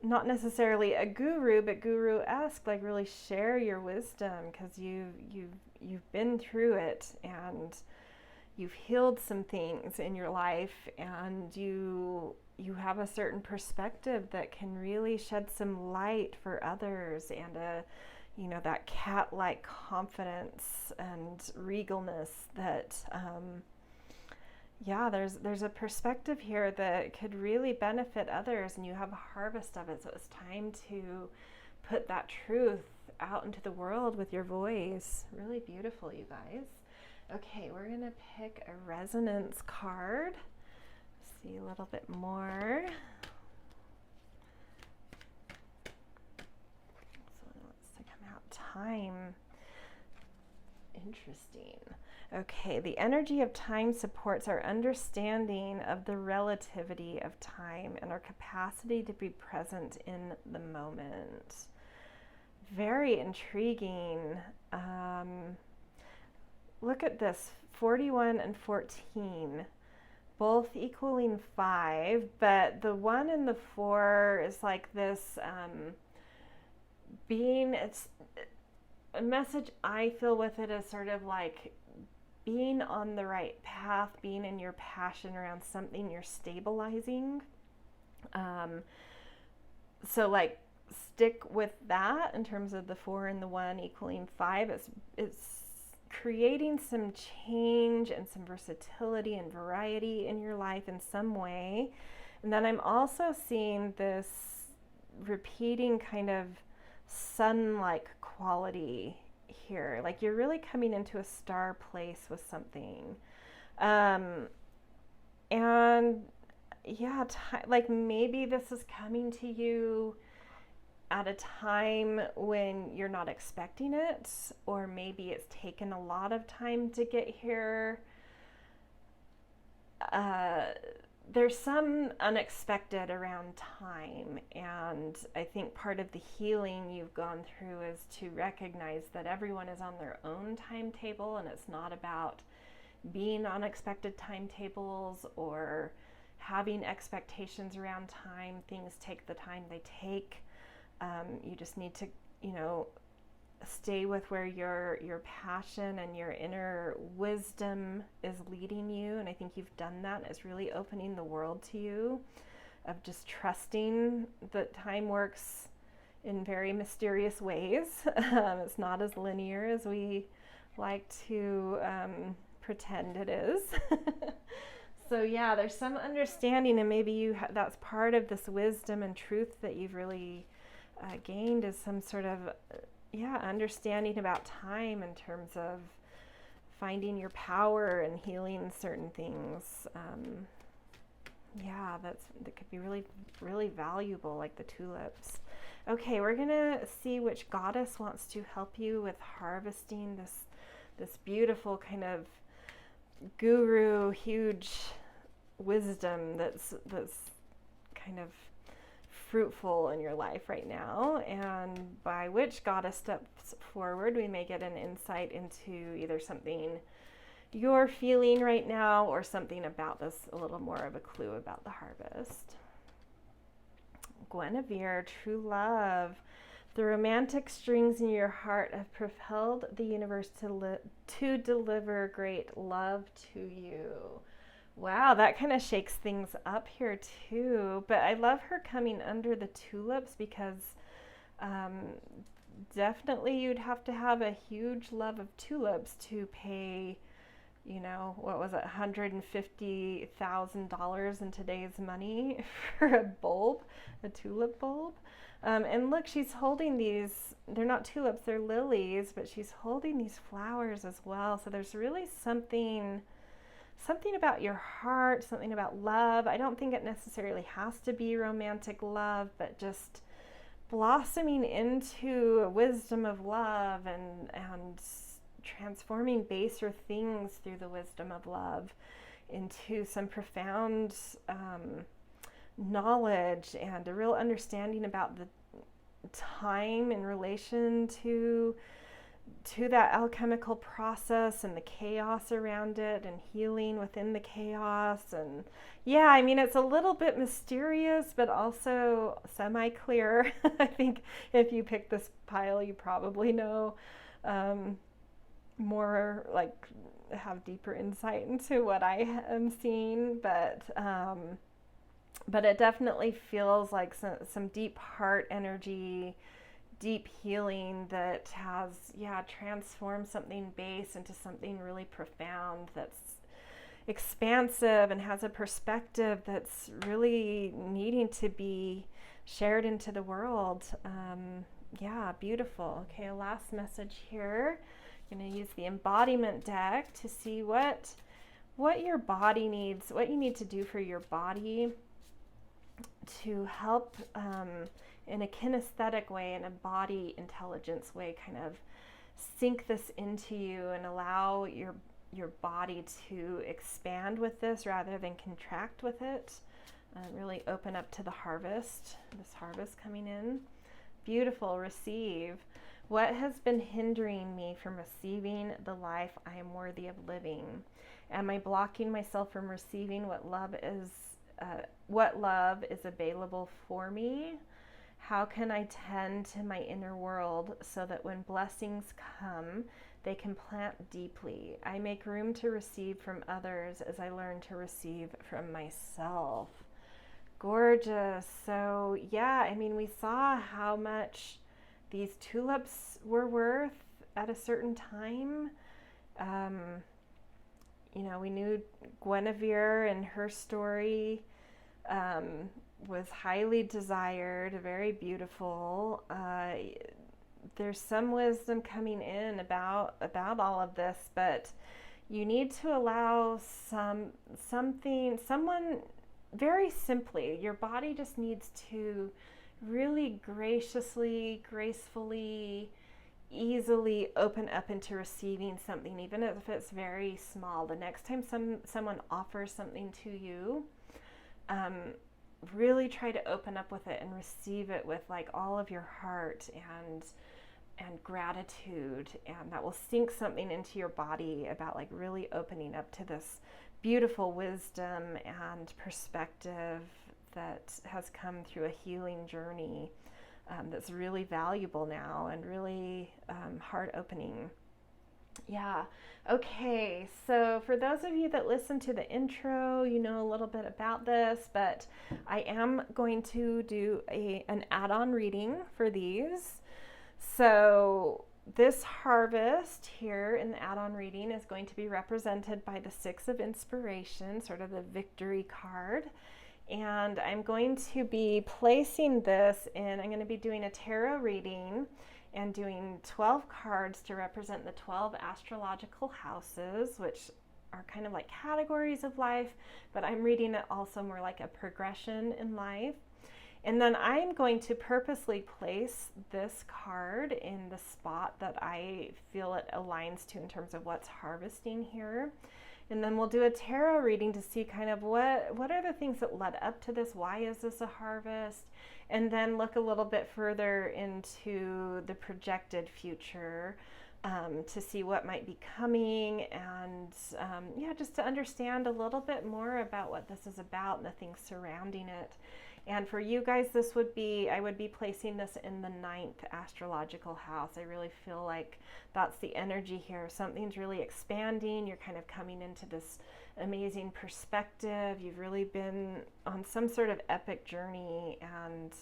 not necessarily a guru, but guru-esque, like really share your wisdom, because you've been through it and you've healed some things in your life, and you have a certain perspective that can really shed some light for others, and that cat-like confidence and regalness that there's a perspective here that could really benefit others, and you have a harvest of it. So it's time to put that truth out into the world with your voice. Really beautiful, you guys. Okay, we're gonna pick a resonance card. See a little bit more. So it wants to come out. Time. Interesting. Okay, the energy of time supports our understanding of the relativity of time and our capacity to be present in the moment. Very intriguing. Look at this, 41 and 14, both equaling 5, but the 1 and the 4 is like this it's a message I feel with it is sort of like being on the right path, being in your passion around something you're stabilizing. So like stick with that in terms of the 4 and the 1 equaling 5. It's creating some change and some versatility and variety in your life in some way. And then I'm also seeing this repeating kind of sun-like quality here, like you're really coming into a star place with something, like maybe this is coming to you at a time when you're not expecting it, or maybe it's taken a lot of time to get here. There's some unexpected around time, and I think part of the healing you've gone through is to recognize that everyone is on their own timetable, and it's not about being on expected timetables or having expectations around time. Things take the time they take. You just need to, stay with where your passion and your inner wisdom is leading you. And I think you've done that. It's really opening the world to you, of just trusting that time works in very mysterious ways. It's not as linear as we like to pretend it is. So yeah, there's some understanding, and maybe that's part of this wisdom and truth that you've really gained, is some sort of understanding about time in terms of finding your power and healing certain things. Yeah, that could be really, really valuable, like the tulips. Okay, we're gonna see which goddess wants to help you with harvesting this beautiful kind of guru, huge wisdom that's kind of fruitful in your life right now. And by which goddess steps forward, we may get an insight into either something you're feeling right now or something about this, a little more of a clue about the harvest. Guinevere, true love. The romantic strings in your heart have propelled the universe to deliver great love to you. Wow, that kind of shakes things up here too. But I love her coming under the tulips because definitely you'd have to have a huge love of tulips to pay, you know, what was it, $150,000 in today's money for a bulb, a tulip bulb. And look, she's holding these, they're not tulips, they're lilies, but she's holding these flowers as well. So there's really something about your heart, something about love. I don't think it necessarily has to be romantic love, but just blossoming into a wisdom of love and transforming baser things through the wisdom of love into some profound knowledge and a real understanding about the time in relation to that alchemical process and the chaos around it and healing within the chaos. And yeah, I mean, it's a little bit mysterious, but also semi-clear. I think if you pick this pile, you probably know more, like have deeper insight into what I am seeing, but it definitely feels like some deep heart energy, deep healing that has, transformed something base into something really profound that's expansive and has a perspective that's really needing to be shared into the world. Beautiful. Okay, a last message here. I'm going to use the Embodiment Deck to see what your body needs, what you need to do for your body to help in a kinesthetic way, in a body intelligence way, kind of sink this into you and allow your body to expand with this rather than contract with it. Really open up to the harvest, this harvest coming in. Beautiful. Receive. What has been hindering me from receiving the life I am worthy of living? Am I blocking myself from receiving what love is available for me? How can I tend to my inner world so that when blessings come, they can plant deeply? I make room to receive from others as I learn to receive from myself. Gorgeous. So yeah, I mean, we saw how much these tulips were worth at a certain time. We knew Guinevere and her story was highly desired, very beautiful. There's some wisdom coming in about all of this, but you need to allow someone very simply, your body just needs to really graciously, gracefully, easily open up into receiving something, even if it's very small. The next time someone offers something to you, really try to open up with it and receive it with like all of your heart and gratitude, and that will sink something into your body about like really opening up to this beautiful wisdom and perspective that has come through a healing journey that's really valuable now and really heart-opening. Yeah. Okay, so for those of you that listen to the intro, you know a little bit about this, but I am going to do an add-on reading for these. So this harvest here in the add-on reading is going to be represented by the Six of Inspiration, sort of the victory card. And I'm going to be placing this in, I'm going to be doing a tarot reading, and doing 12 cards to represent the 12 astrological houses, which are kind of like categories of life, but I'm reading it also more like a progression in life. And then I'm going to purposely place this card in the spot that I feel it aligns to in terms of what's harvesting here. And then we'll do a tarot reading to see kind of what are the things that led up to this? Why is this a harvest? And then look a little bit further into the projected future to see what might be coming, and yeah, just to understand a little bit more about what this is about and the things surrounding it. And for you guys, this would be, I would be placing this in the 9th astrological house. I really feel like that's the energy here. Something's really expanding. You're kind of coming into this amazing perspective. You've really been on some sort of epic journey, and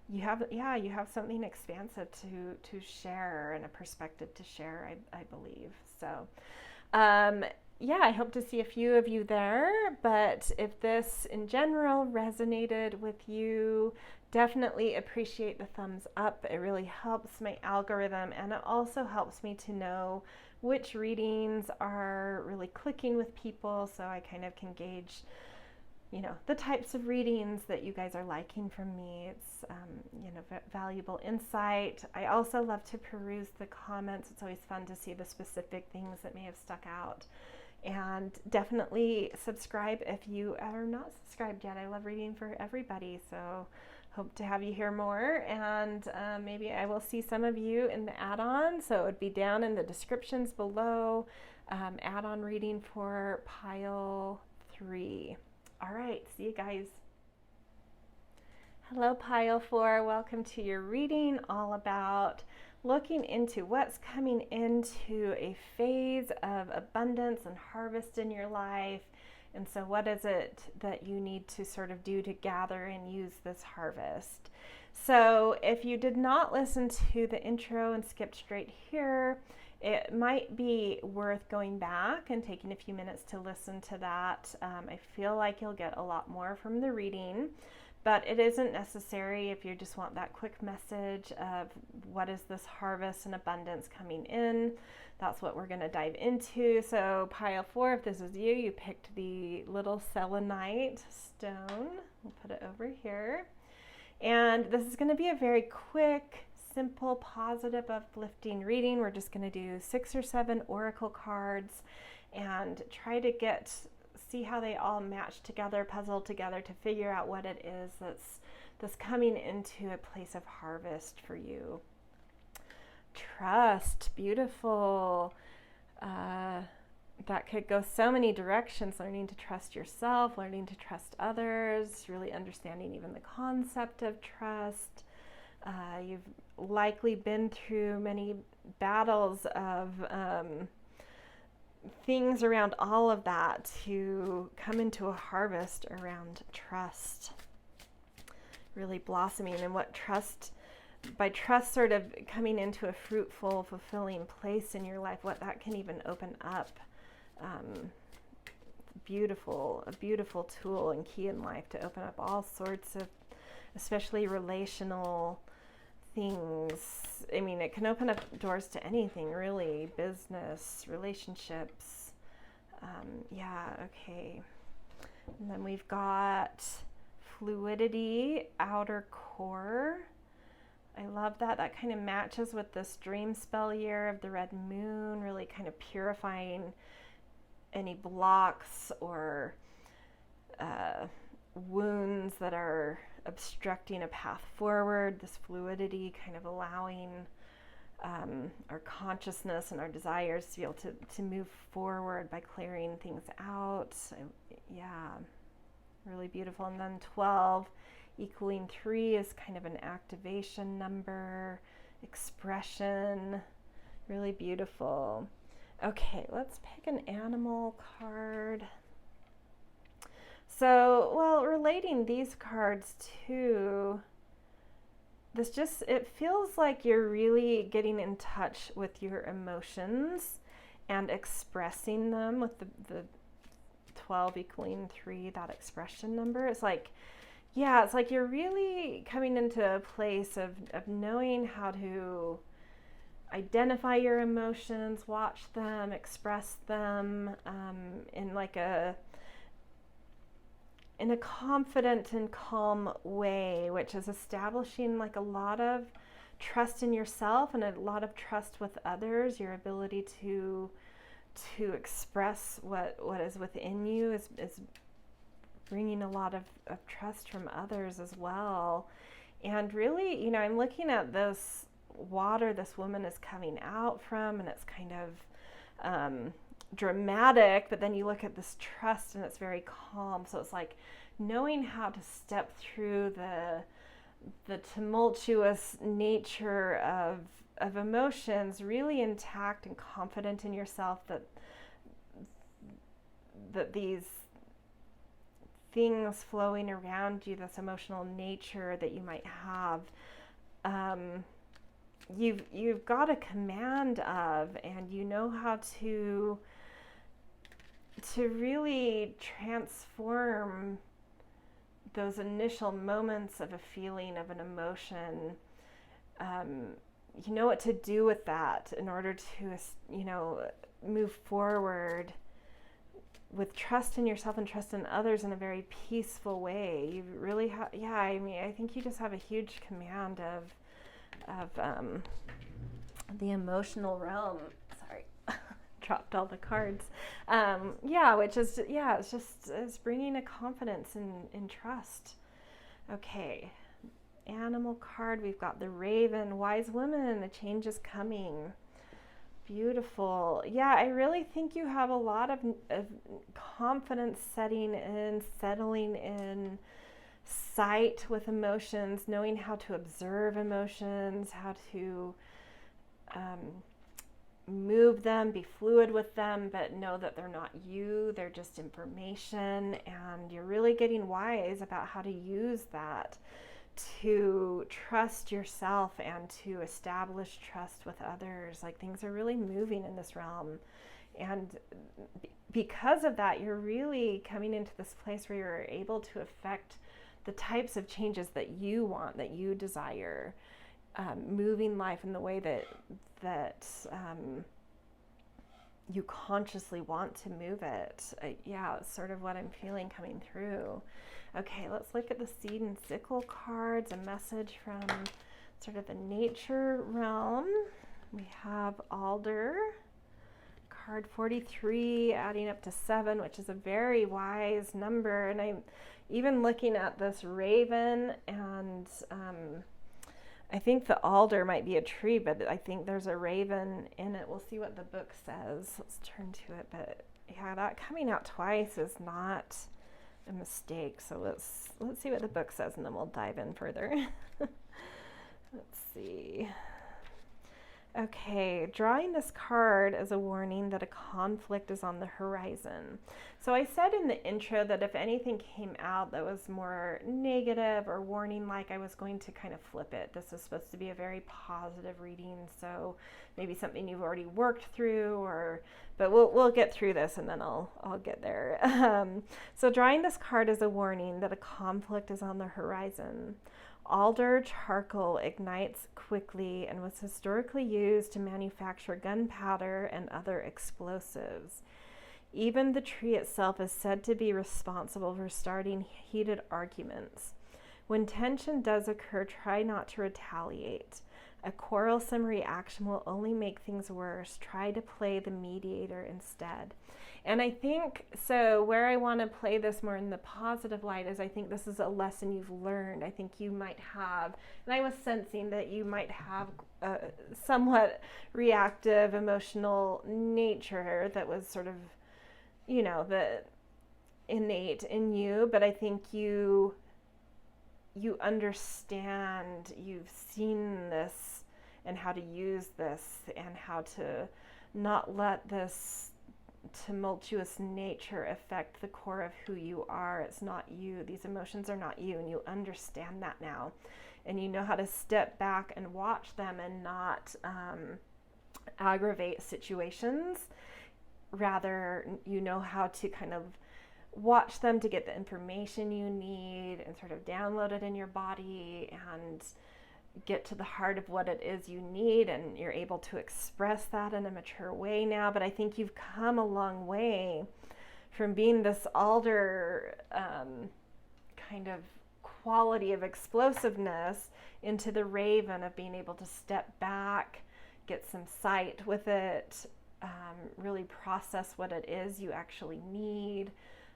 you have something expansive to share and a perspective to share, I believe. So yeah, I hope to see a few of you there, but if this in general resonated with you, definitely appreciate the thumbs up. It really helps my algorithm, and it also helps me to know which readings are really clicking with people, so I kind of can gauge, you know, the types of readings that you guys are liking from me. It's, you know, valuable insight. I also love to peruse the comments. It's always fun to see the specific things that may have stuck out. And definitely subscribe if you are not subscribed yet. I love reading for everybody, so hope to have you here more. And maybe I will see some of you in the add-on, so it would be down in the descriptions below. Add-on reading for pile 3. All right, see you guys. Hello, pile 4. Welcome to your reading all about looking into what's coming into a phase of abundance and harvest in your life. And so what is it that you need to sort of do to gather and use this harvest? So if you did not listen to the intro and skipped straight here, it might be worth going back and taking a few minutes to listen to that. I feel like you'll get a lot more from the reading, but it isn't necessary if you just want that quick message of what is this harvest and abundance coming in. That's what we're going to dive into. So pile 4, if this is you, you picked the little selenite stone. We'll put it over here. And this is going to be a very quick, simple, positive, uplifting reading. We're just going to do 6 or 7 oracle cards and try to see how they all match together, puzzle together to figure out what it is that's coming into a place of harvest for you. Trust, beautiful. That could go so many directions. Learning to trust yourself, learning to trust others, really understanding even the concept of trust. You've likely been through many battles of things around all of that to come into a harvest around trust, really blossoming. And what by trust sort of coming into a fruitful, fulfilling place in your life, what that can even open up. A beautiful tool and key in life to open up all sorts of, especially relational things. I mean, it can open up doors to anything, really. Business, relationships. Yeah, okay. And then we've got fluidity, outer core. I love that. That kind of matches with this dream spell year of the red moon, really kind of purifying any blocks or wounds that are obstructing a path forward. This fluidity kind of allowing our consciousness and our desires to be able to move forward by clearing things out. Yeah, really beautiful. And then 12 equaling 3 is kind of an activation number, expression, really beautiful. Okay, let's pick an animal card. So, well, relating these cards to this, it feels like you're really getting in touch with your emotions and expressing them with the 12 equaling 3, that expression number. It's like yeah, it's like you're really coming into a place of knowing how to identify your emotions, watch them, express them, in like in a confident and calm way, which is establishing like a lot of trust in yourself and a lot of trust with others. Your ability to express what is within you is bringing a lot of trust from others as well. And really, I'm looking at this water this woman is coming out from, and it's kind of dramatic, but then you look at this trust and it's very calm. So it's like knowing how to step through the tumultuous nature of emotions, really intact and confident in yourself that these things flowing around you, this emotional nature that you might have, you've got a command of, and you know how to really transform those initial moments of a feeling, of an emotion. You know what to do with that in order to, move forward with trust in yourself and trust in others in a very peaceful way. You really have, I think you just have a huge command of the emotional realm. Sorry, dropped all the cards. It's bringing a confidence in trust. Okay, animal card. We've got the raven, wise woman. A change is coming. Beautiful. Yeah, I really think you have a lot of confidence settling in, sight with emotions, knowing how to observe emotions, how to move them, be fluid with them, but know that they're not you, they're just information, and you're really getting wise about how to use that to trust yourself and to establish trust with others. Like, things are really moving in this realm, and because of that, you're really coming into this place where you're able to affect the types of changes that you want, that you desire, moving life in the way that you consciously want to move it. It's sort of what I'm feeling coming through. Okay, let's look at the seed and sickle cards, a message from sort of the nature realm. We have alder, card 43, adding up to 7, which is a very wise number. And I'm even looking at this raven, and I think the alder might be a tree, but I think there's a raven in it. We'll see what the book says. Let's turn to it. But yeah, that coming out twice is not a mistake. So let's see what the book says, and then we'll dive in further. Let's see. Okay, drawing this card as a warning that a conflict is on the horizon. So I said in the intro that if anything came out that was more negative or warning like, I was going to kind of flip it. This is supposed to be a very positive reading, so maybe something you've already worked through, but we'll get through this, and then I'll get there. So drawing this card as a warning that a conflict is on the horizon. Alder charcoal ignites quickly and was historically used to manufacture gunpowder and other explosives. Even the tree itself is said to be responsible for starting heated arguments. When tension does occur, try not to retaliate. A quarrelsome reaction will only make things worse. Try to play the mediator instead. And I think, so where I want to play this more in the positive light is, I think this is a lesson you've learned. I think you might have, and I was sensing that you might have a somewhat reactive, emotional nature that was sort of, the innate in you, but I think you understand, you've seen this and how to use this and how to not let this tumultuous nature affect the core of who you are. It's not you. These emotions are not you, and you understand that now, and you know how to step back and watch them and not aggravate situations. Rather, you know how to kind of watch them to get the information you need and sort of download it in your body and get to the heart of what it is you need, and you're able to express that in a mature way now. But I think you've come a long way from being this alder kind of quality of explosiveness into the raven of being able to step back, get some sight with it, really process what it is you actually need,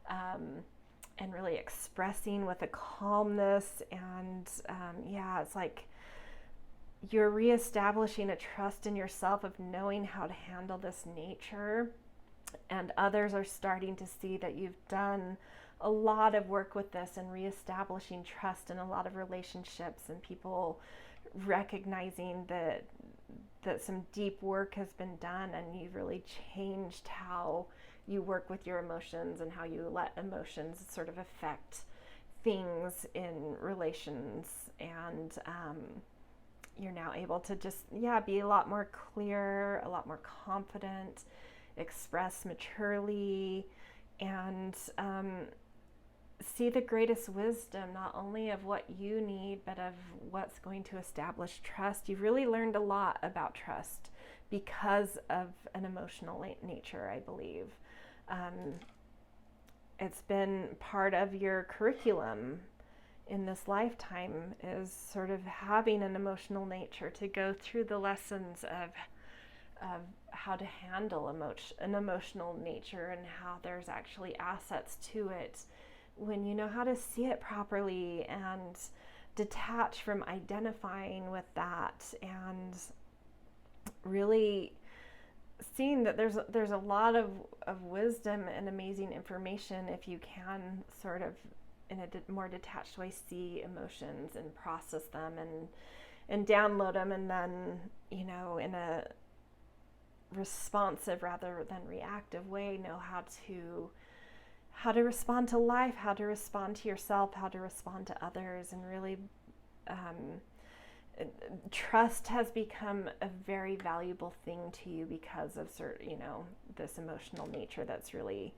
and really expressing with a calmness. And it's like you're reestablishing a trust in yourself of knowing how to handle this nature, and others are starting to see that you've done a lot of work with this and reestablishing trust in a lot of relationships, and people recognizing that some deep work has been done, and you've really changed how you work with your emotions and how you let emotions sort of affect things in relations. And you're now able to just, be a lot more clear, a lot more confident, express maturely, and see the greatest wisdom, not only of what you need, but of what's going to establish trust. You've really learned a lot about trust because of an emotional nature, I believe. It's been part of your curriculum in this lifetime, is sort of having an emotional nature to go through the lessons of how to handle an emotional nature, and how there's actually assets to it when you know how to see it properly and detach from identifying with that, and really seeing that there's a lot of wisdom and amazing information if you can sort of in a more detached way see emotions and process them and download them, and then in a responsive rather than reactive way know how to respond to life, how to respond to yourself, how to respond to others. And really trust has become a very valuable thing to you because of this emotional nature that's really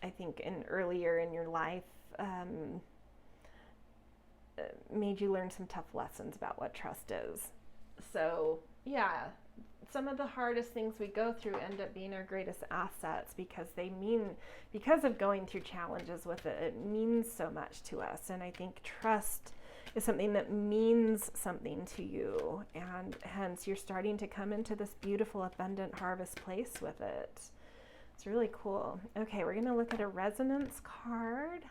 I think earlier in your life made you learn some tough lessons about what trust is. So some of the hardest things we go through end up being our greatest assets, because because of going through challenges with it, it means so much to us. And I think trust is something that means something to you, and hence you're starting to come into this beautiful, abundant harvest place with it. It's really cool. Okay, we're going to look at a resonance card.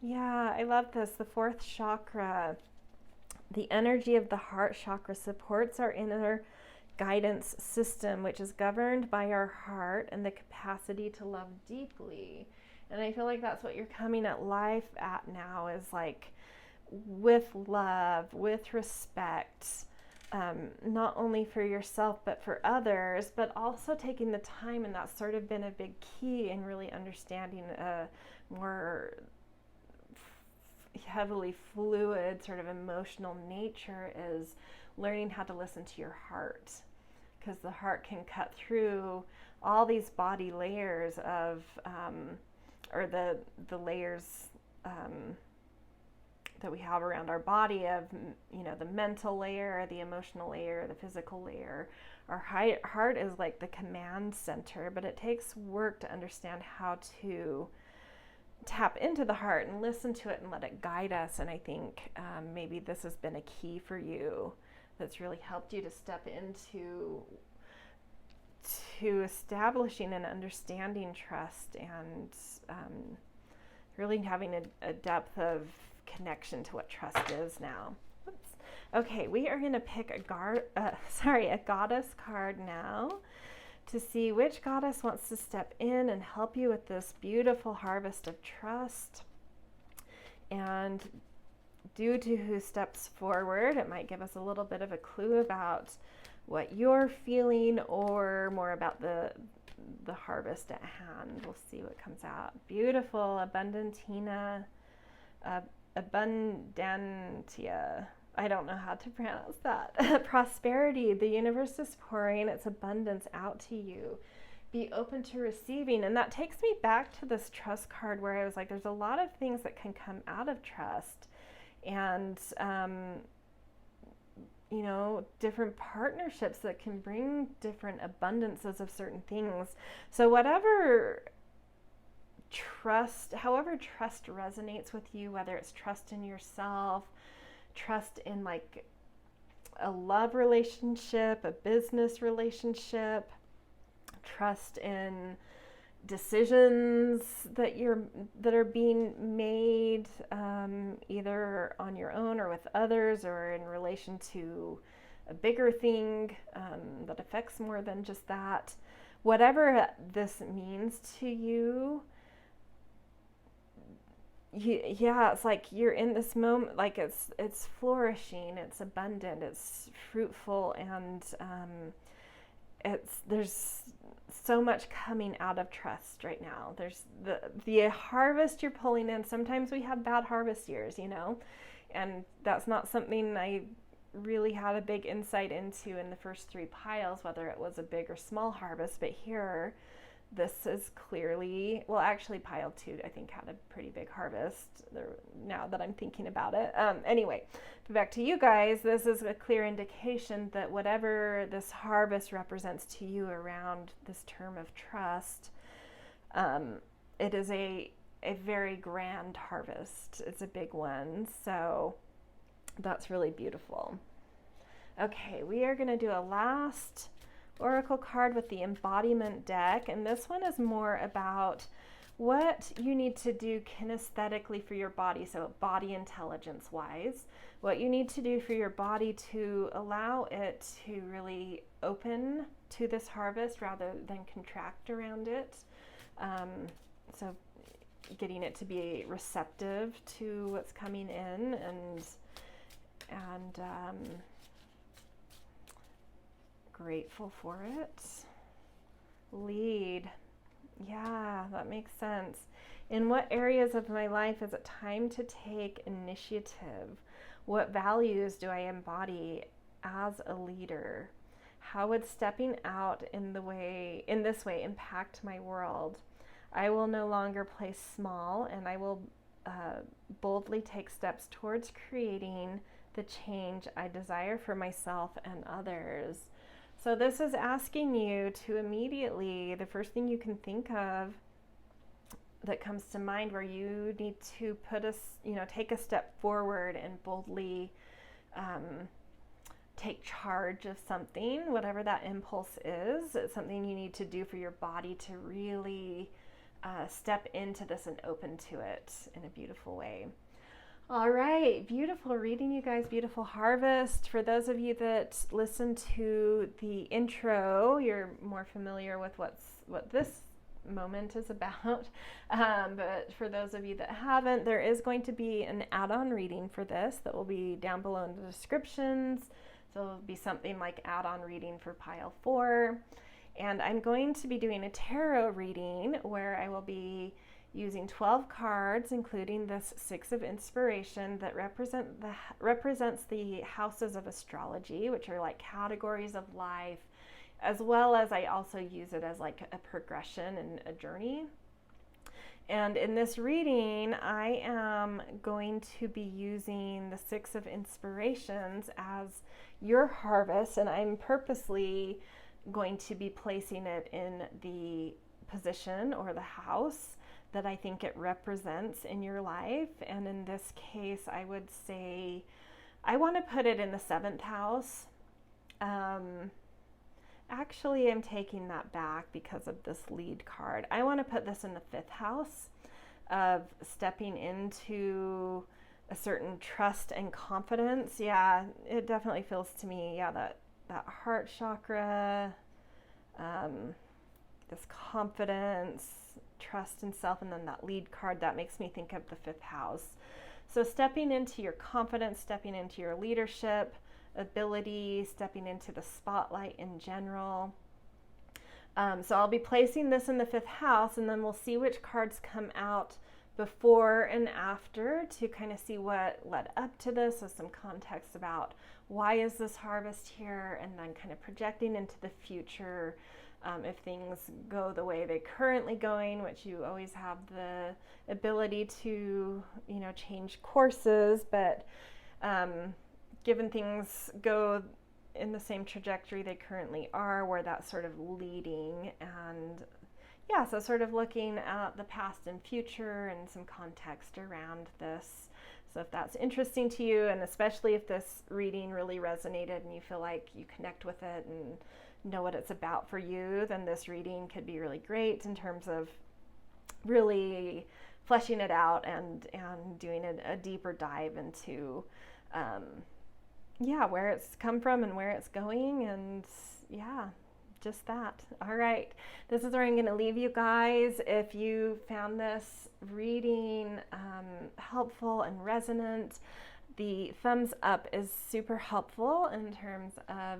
Yeah, I love this. The fourth chakra. The energy of the heart chakra supports our inner guidance system, which is governed by our heart and the capacity to love deeply. And I feel like that's what you're coming at life at now, is like with love, with respect, not only for yourself but for others, but also taking the time. And that's sort of been a big key in really understanding a more heavily fluid sort of emotional nature, is learning how to listen to your heart, because the heart can cut through all these body layers of or the layers that we have around our body of the mental layer, the emotional layer, the physical layer. Our heart is like the command center, but it takes work to understand how to tap into the heart and listen to it and let it guide us. And I think maybe this has been a key for you that's really helped you to step into establishing and understanding trust, and really having a depth of connection to what trust is now. Oops. Okay, we are going to pick a goddess card now to see which goddess wants to step in and help you with this beautiful harvest of trust. And due to who steps forward, it might give us a little bit of a clue about what you're feeling, or more about the harvest at hand. We'll see what comes out. Beautiful, abundantia. I don't know how to pronounce that. Prosperity. The universe is pouring its abundance out to you. be open to receiving. And that takes me back to this trust card where I was like, there's a lot of things that can come out of trust, and you know, different partnerships that can bring different abundances of certain things. So whatever trust, however trust resonates with you, whether it's trust in yourself, trust in like a love relationship, a business relationship, trust in decisions that are being made, either on your own or with others, or in relation to a bigger thing that affects more than just that. Whatever this means to you, yeah, it's like you're in this moment, like it's flourishing, it's abundant, it's fruitful, and there's so much coming out of trust right now. There's the harvest you're pulling in. Sometimes we have bad harvest years, you know, and that's not something I really had a big insight into in the first 3 piles, whether it was a big or small harvest. But here, this is clearly, well, actually pile 2 I think had a pretty big harvest now that I'm thinking about it. Anyway, back to you guys, this is a clear indication that whatever this harvest represents to you around this term of trust, it is a very grand harvest. It's a big one, so that's really beautiful. Okay, we are going to do a last oracle card with the Embodiment Deck, and this one is more about what you need to do kinesthetically for your body, so body intelligence wise, what you need to do for your body to allow it to really open to this harvest rather than contract around it. So getting it to be receptive to what's coming in, and grateful for it. Lead. Yeah, that makes sense. In what areas of my life is it time to take initiative? What values do I embody as a leader? How would stepping out in this way impact my world? I will no longer play small, and I will boldly take steps towards creating the change I desire for myself and others. So this is asking you to immediately, the first thing you can think of that comes to mind where you need to take a step forward and boldly take charge of something, whatever that impulse is. It's something you need to do for your body to really step into this and open to it in a beautiful way. All right, beautiful reading, you guys. Beautiful harvest. For those of you that listen to the intro, you're more familiar with what this moment is about. But for those of you that haven't, there is going to be an add-on reading for this that will be down below in the descriptions. So it'll be something like add-on reading for pile 4. And I'm going to be doing a tarot reading where I will be using 12 cards, including this 6 of inspiration that represents the houses of astrology, which are like categories of life, as well as I also use it as like a progression and a journey. And in this reading, I am going to be using the 6 of inspirations as your harvest, and I'm purposely going to be placing it in the position or the house that I think it represents in your life. And in this case, I would say I want to put it in the 7th house. Actually, I'm taking that back because of this lead card. I want to put this in the 5th house of stepping into a certain trust and confidence. Yeah, it definitely feels to me, yeah, that heart chakra, this confidence, trust in self, and then that lead card, that makes me think of the 5th house. So stepping into your confidence, stepping into your leadership ability, stepping into the spotlight in general. So I'll be placing this in the 5th house, and then we'll see which cards come out before and after to kind of see what led up to this, so some context about why is this harvest here, and then kind of projecting into the future If things go the way they're currently going, which you always have the ability to, you know, change courses, but given things go in the same trajectory they currently are, where that's sort of leading. And yeah, so sort of looking at the past and future and some context around this. So if that's interesting to you, and especially if this reading really resonated and you feel like you connect with it and know what it's about for you, then this reading could be really great in terms of really fleshing it out and doing a deeper dive into yeah, where it's come from and where it's going, and yeah, just that. All right, this is where I'm going to leave you guys. If you found this reading helpful and resonant, the thumbs up is super helpful in terms of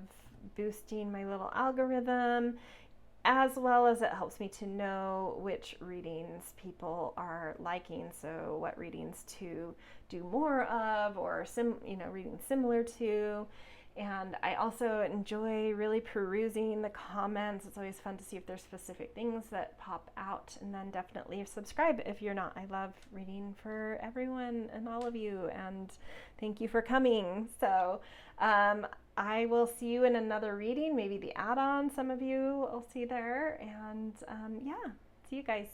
boosting my little algorithm, as well as it helps me to know which readings people are liking, so what readings to do more of, or readings similar to. And I also enjoy really perusing the comments. It's always fun to see if there's specific things that pop out. And then definitely subscribe if you're not. I love reading for everyone and all of you, and thank you for coming. So I will see you in another reading, maybe the add-on, some of you will see there. And yeah, see you guys.